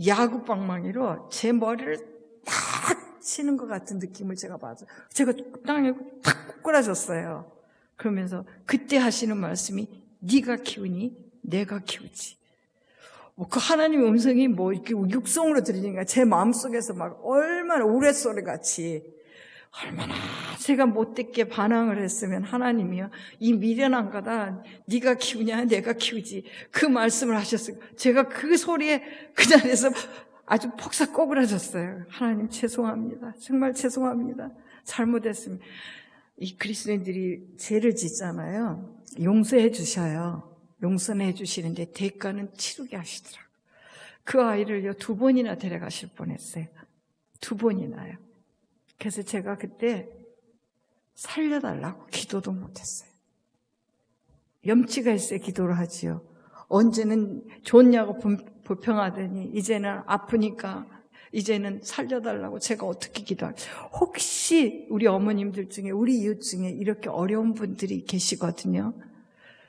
야구방망이로 제 머리를 탁 치는 것 같은 느낌을 제가 받아요. 제가 땅에 탁 꼬꾸라졌어요. 그러면서 그때 하시는 말씀이 네가 키우니 내가 키우지. 그 하나님의 음성이 뭐 이렇게 육성으로 들리니까 제 마음속에서 막 얼마나 우레소리 같이 얼마나 제가 못됐게 반항을 했으면 하나님이요 이 미련한 거다 네가 키우냐 내가 키우지 그 말씀을 하셨어요. 제가 그 소리에 그 자리에서 아주 폭삭 꼬부라졌어요. 하나님 죄송합니다. 정말 죄송합니다. 잘못했습니다. 이 그리스도인들이 죄를 짓잖아요. 용서해 주셔요. 용서는 해 주시는데 대가는 치르게 하시더라고요. 그 아이를요 2번이나 데려가실 뻔했어요. 2번이나요. 그래서 제가 그때 살려달라고 기도도 못했어요. 염치가 있어야 기도를 하지요. 언제는 좋냐고 불평하더니 이제는 아프니까 이제는 살려달라고 제가 어떻게 기도할까요? 혹시 우리 어머님들 중에 우리 이웃 중에 이렇게 어려운 분들이 계시거든요.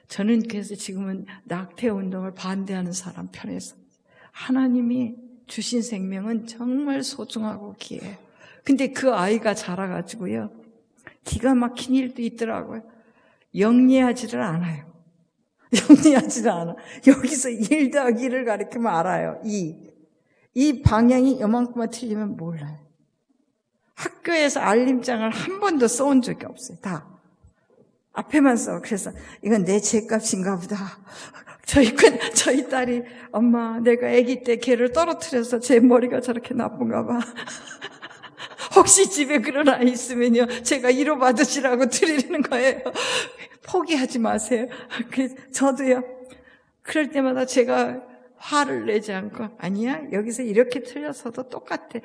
저는 그래서 지금은 낙태 운동을 반대하는 사람 편에서 하나님이 주신 생명은 정말 소중하고 귀해요. 근데 그 아이가 자라가지고요 기가 막힌 일도 있더라고요. 영리하지를 않아요. 영리하지를 않아. 여기서 1 더하기 1을 가리키면 알아요. 이 방향이 요만큼만 틀리면 몰라요. 학교에서 알림장을 한 번도 써온 적이 없어요. 다 앞에만 써. 그래서 이건 내 죄값인가 보다. 저희 딸이 엄마 내가 아기 때 걔를 떨어뜨려서 제 머리가 저렇게 나쁜가 봐. 혹시 집에 그런 아이 있으면요 제가 위로받으시라고 드리는 거예요. 포기하지 마세요. 저도요 그럴 때마다 제가 화를 내지 않고 아니야 여기서 이렇게 틀려서도 똑같아.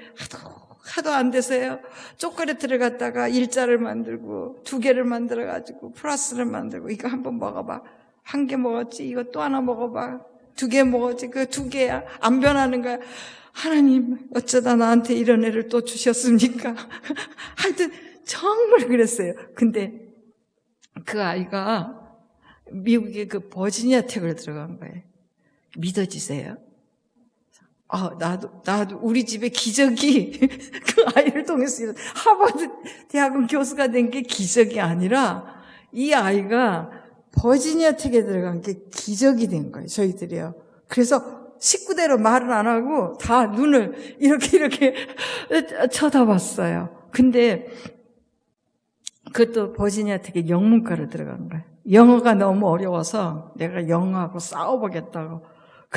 하도 안 돼서요 초콜릿을 갖다가 일자를 만들고 2개를 만들어가지고 플러스를 만들고 이거 한번 먹어봐. 1개 먹었지 이거 또 하나 먹어봐. 2개 먹었지 그 2개야 안 변하는 거야. 하나님 어쩌다 나한테 이런 애를 또 주셨습니까? 하여튼 정말 그랬어요. 근데 그 아이가 미국의 그 버지니아 텍을 들어간 거예요. 믿어지세요? 나도 우리 집에 기적이 그 아이를 통해서 하버드 대학원 교수가 된 게 기적이 아니라 이 아이가 버지니아 텍에 들어간 게 기적이 된 거예요. 저희들이요. 그래서 식구대로 말을 안 하고 다 눈을 이렇게 쳐다봤어요. 근데 그것도 버지니아 텍에 영문과를 들어간 거예요. 영어가 너무 어려워서 내가 영어하고 싸워보겠다고.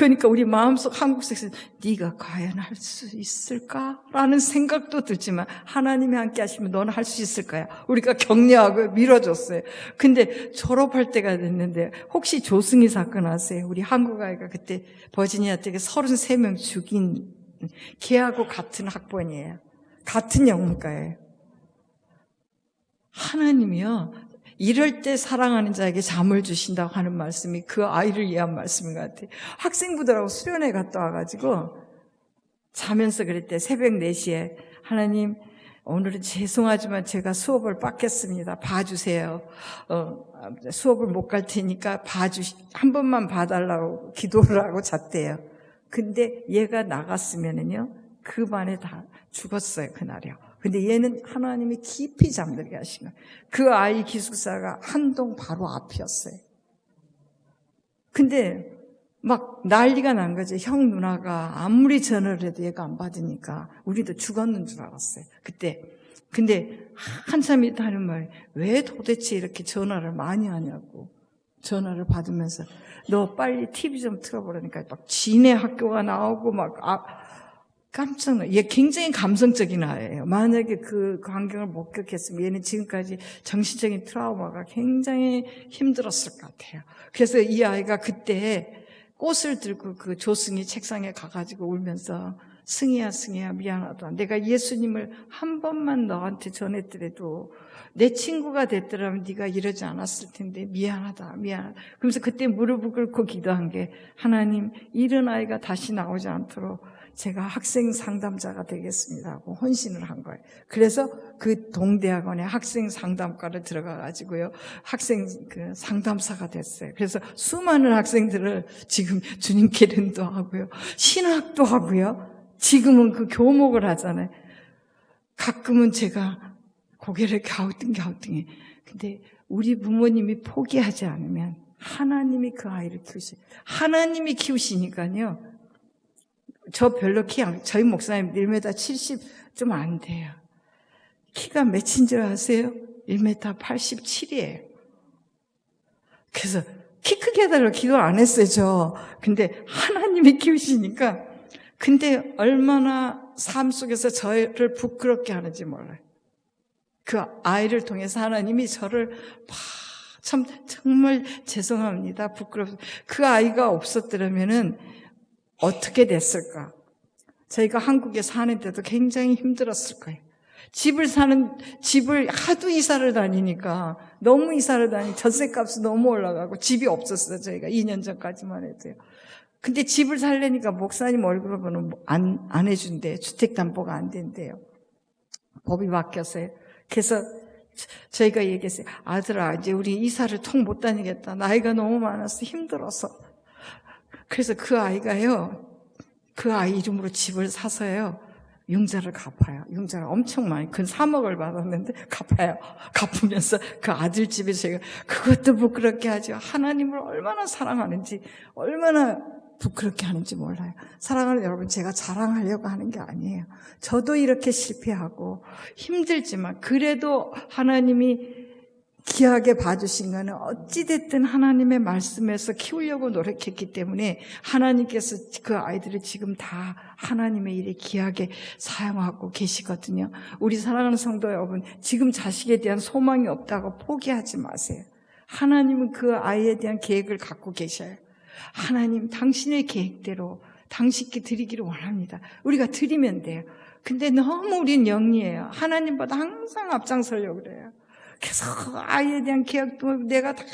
그러니까 우리 마음속 한국 색신 네가 과연 할 수 있을까? 라는 생각도 들지만 하나님이 함께 하시면 너는 할 수 있을 거야. 우리가 격려하고 밀어줬어요. 근데 졸업할 때가 됐는데 혹시 조승희 사건 아세요? 우리 한국 아이가 그때 버지니아 쪽에 33명 죽인 걔하고 같은 학번이에요. 같은 영문과예요. 하나님이요. 이럴 때 사랑하는 자에게 잠을 주신다고 하는 말씀이 그 아이를 위한 말씀인 것 같아요. 학생부들하고 수련회 갔다 와가지고 자면서 그랬대. 새벽 4시에 하나님 오늘은 죄송하지만 제가 수업을 빡겠습니다. 봐주세요. 수업을 못 갈 테니까 한 번만 봐달라고 기도를 하고 잤대요. 근데 얘가 나갔으면은요 그 반에 다 죽었어요. 그날이요. 근데 얘는 하나님이 깊이 잠들게 하신 거예요. 그 아이 기숙사가 한동 바로 앞이었어요. 근데 막 난리가 난 거죠. 형 누나가 아무리 전화를 해도 얘가 안 받으니까 우리도 죽었는 줄 알았어요. 그때. 근데 한참 있다 하는 말이 왜 도대체 이렇게 전화를 많이 하냐고. 전화를 받으면서 너 빨리 TV 좀 틀어보라니까 막 지네 학교가 나오고 막 깜짝 놀라요. 얘 굉장히 감성적인 아이예요. 만약에 그 환경을 목격했으면 얘는 지금까지 정신적인 트라우마가 굉장히 힘들었을 것 같아요. 그래서 이 아이가 그때 꽃을 들고 그 조승희 책상에 가가지고 울면서 승희야 미안하다. 내가 예수님을 한 번만 너한테 전했더라도 내 친구가 됐더라면 네가 이러지 않았을 텐데 미안하다. 그러면서 그때 무릎을 꿇고 기도한 게 하나님 이런 아이가 다시 나오지 않도록 제가 학생 상담자가 되겠습니다 하고 헌신을 한 거예요. 그래서 그 동대학원에 학생 상담과를 들어가가지고요. 학생 그 상담사가 됐어요. 그래서 수많은 학생들을 지금 주님께 인도하고요. 신학도 하고요. 지금은 그 교목을 하잖아요. 가끔은 제가 고개를 갸우뚱해. 근데 우리 부모님이 포기하지 않으면 하나님이 그 아이를 하나님이 키우시니까요. 저 별로 저희 목사님 1m 70 좀 안 돼요. 키가 몇인 줄 아세요? 1m 87이에요. 그래서 키 크게 해달라고 기도 안 했어요, 저. 근데 하나님이 키우시니까. 근데 얼마나 삶 속에서 저를 부끄럽게 하는지 몰라요. 그 아이를 통해서 하나님이 저를 정말 죄송합니다. 부끄럽습니다. 그 아이가 없었더라면은 어떻게 됐을까? 저희가 한국에 사는데도 굉장히 힘들었을 거예요. 집을 하도 이사를 다니니까 너무 이사를 전세값이 너무 올라가고 집이 없었어요. 저희가 2년 전까지만 해도요. 근데 집을 살려니까 목사님 얼굴을 보면 안 해준대. 주택담보가 안 된대요. 법이 바뀌었어요. 그래서 저희가 얘기했어요. 아들아, 이제 우리 이사를 통 못 다니겠다. 나이가 너무 많아서 힘들어서. 그래서 그 아이가요, 그 아이 이름으로 집을 사서요, 융자를 갚아요. 융자를 엄청 많이, 근 3억을 받았는데 갚아요. 갚으면서 그 아들 집에 제가 그것도 부끄럽게 하죠. 하나님을 얼마나 사랑하는지, 얼마나 부끄럽게 하는지 몰라요. 사랑하는 여러분, 제가 자랑하려고 하는 게 아니에요. 저도 이렇게 실패하고 힘들지만 그래도 하나님이 귀하게 봐주신 거는 어찌됐든 하나님의 말씀에서 키우려고 노력했기 때문에 하나님께서 그 아이들을 지금 다 하나님의 일에 귀하게 사용하고 계시거든요. 우리 사랑하는 성도 여러분, 지금 자식에 대한 소망이 없다고 포기하지 마세요. 하나님은 그 아이에 대한 계획을 갖고 계셔요. 하나님, 당신의 계획대로 당신께 드리기를 원합니다. 우리가 드리면 돼요. 근데 너무 우린 영리해요. 하나님보다 항상 앞장서려고 그래요. 그래서 아이에 대한 계획도 내가 다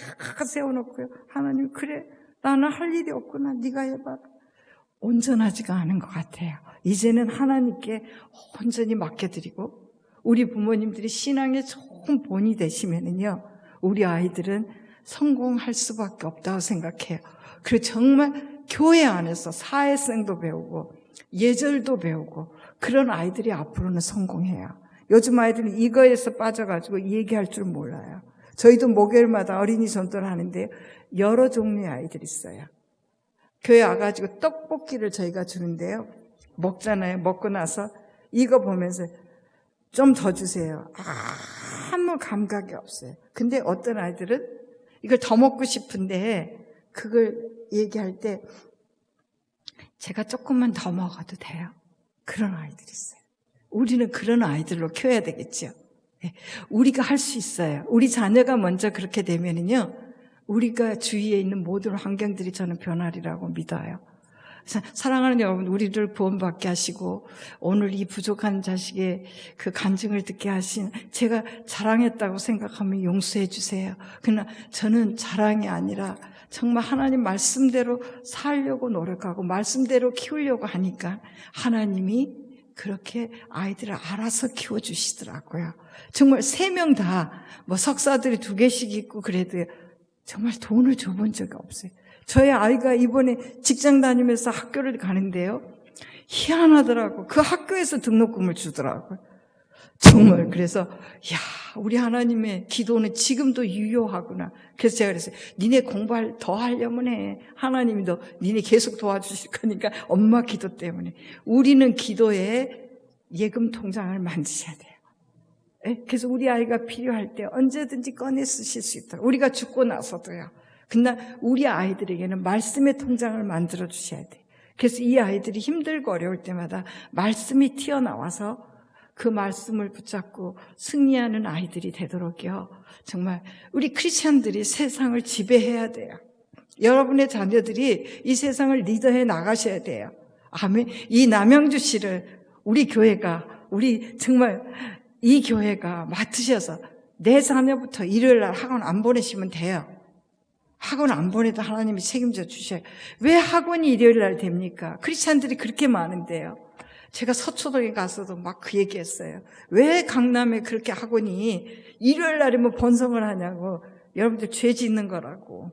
세워놓고요. 하나님, 그래, 나는 할 일이 없구나. 네가 해봐. 온전하지가 않은 것 같아요. 이제는 하나님께 온전히 맡겨드리고 우리 부모님들이 신앙의 좋은 본이 되시면은요, 우리 아이들은 성공할 수밖에 없다고 생각해요. 그리고 정말 교회 안에서 사회성도 배우고 예절도 배우고 그런 아이들이 앞으로는 성공해요. 요즘 아이들은 이거에서 빠져가지고 얘기할 줄 몰라요. 저희도 목요일마다 어린이 전도를 하는데 여러 종류의 아이들이 있어요. 교회 와가지고 떡볶이를 저희가 주는데요. 먹잖아요. 먹고 나서 이거 보면서 좀 더 주세요. 아무 감각이 없어요. 근데 어떤 아이들은 이걸 더 먹고 싶은데 그걸 얘기할 때 제가 조금만 더 먹어도 돼요. 그런 아이들이 있어요. 우리는 그런 아이들로 키워야 되겠죠. 우리가 할 수 있어요. 우리 자녀가 먼저 그렇게 되면은요, 우리가 주위에 있는 모든 환경들이 저는 변하리라고 믿어요. 사랑하는 여러분, 우리를 구원받게 하시고 오늘 이 부족한 자식의 그 간증을 듣게 하신, 제가 자랑했다고 생각하면 용서해 주세요. 그러나 저는 자랑이 아니라 정말 하나님 말씀대로 살려고 노력하고 말씀대로 키우려고 하니까 하나님이 그렇게 아이들을 알아서 키워주시더라고요. 정말 3명 다 뭐 석사들이 2개씩 있고 그래도 정말 돈을 줘본 적이 없어요. 저희 아이가 이번에 직장 다니면서 학교를 가는데요, 희한하더라고. 그 학교에서 등록금을 주더라고요. 정말. 그래서 야, 우리 하나님의 기도는 지금도 유효하구나. 그래서 제가 그랬어요. 니네 공부 더 하려면 해. 하나님이 니네 계속 도와주실 거니까. 엄마 기도 때문에. 우리는 기도에 예금 통장을 만드셔야 돼요. 그래서 우리 아이가 필요할 때 언제든지 꺼내 쓰실 수 있도록. 우리가 죽고 나서도요. 근데 우리 아이들에게는 말씀의 통장을 만들어 주셔야 돼요. 그래서 이 아이들이 힘들고 어려울 때마다 말씀이 튀어나와서 그 말씀을 붙잡고 승리하는 아이들이 되도록요. 정말 우리 크리스찬들이 세상을 지배해야 돼요. 여러분의 자녀들이 이 세상을 리더해 나가셔야 돼요. 아멘. 이 남양주시를 우리 교회가, 우리 정말 이 교회가 맡으셔서 내 자녀부터 일요일 날 학원 안 보내시면 돼요. 학원 안 보내도 하나님이 책임져 주셔요. 왜 학원이 일요일 날 됩니까? 크리스찬들이 그렇게 많은데요. 제가 서초동에 가서도 막 그 얘기했어요. 왜 강남에 그렇게 학원이 일요일 날이면 번성을 하냐고. 여러분들 죄 짓는 거라고.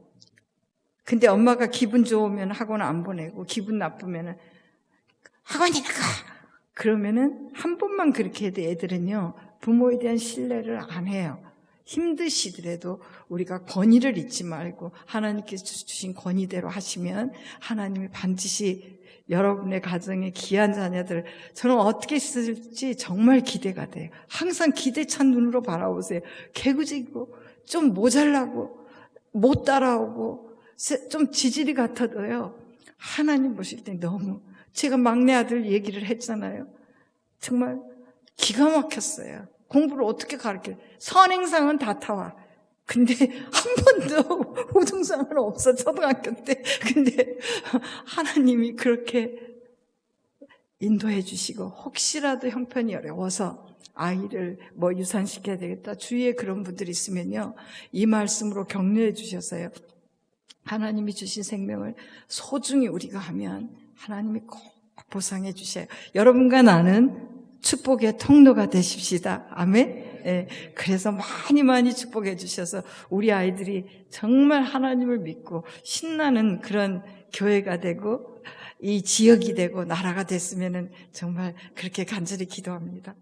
근데 엄마가 기분 좋으면 학원 안 보내고 기분 나쁘면 학원이나 가. 그러면은 한 번만 그렇게 해도 애들은요, 부모에 대한 신뢰를 안 해요. 힘드시더라도 우리가 권위를 잊지 말고 하나님께서 주신 권위대로 하시면 하나님이 반드시 여러분의 가정에 귀한 자녀들, 저는 어떻게 쓸지 정말 기대가 돼요. 항상 기대찬 눈으로 바라보세요. 개구지고 좀 모자라고 못 따라오고 좀 지질이 같아도요, 하나님 보실 때 너무, 제가 막내 아들 얘기를 했잖아요. 정말 기가 막혔어요. 공부를 어떻게 가르쳐요? 선행상은 다 타와. 근데 한 번도 우등상은 없어, 초등학교 때. 근데 하나님이 그렇게 인도해 주시고, 혹시라도 형편이 어려워서 아이를 뭐 유산시켜야 되겠다, 주위에 그런 분들이 있으면요, 이 말씀으로 격려해 주셔서요, 하나님이 주신 생명을 소중히 우리가 하면 하나님이 꼭 보상해 주셔요. 여러분과 나는 축복의 통로가 되십시다. 아멘. 그래서 많이 축복해 주셔서 우리 아이들이 정말 하나님을 믿고 신나는 그런 교회가 되고 이 지역이 되고 나라가 됐으면 정말 그렇게 간절히 기도합니다.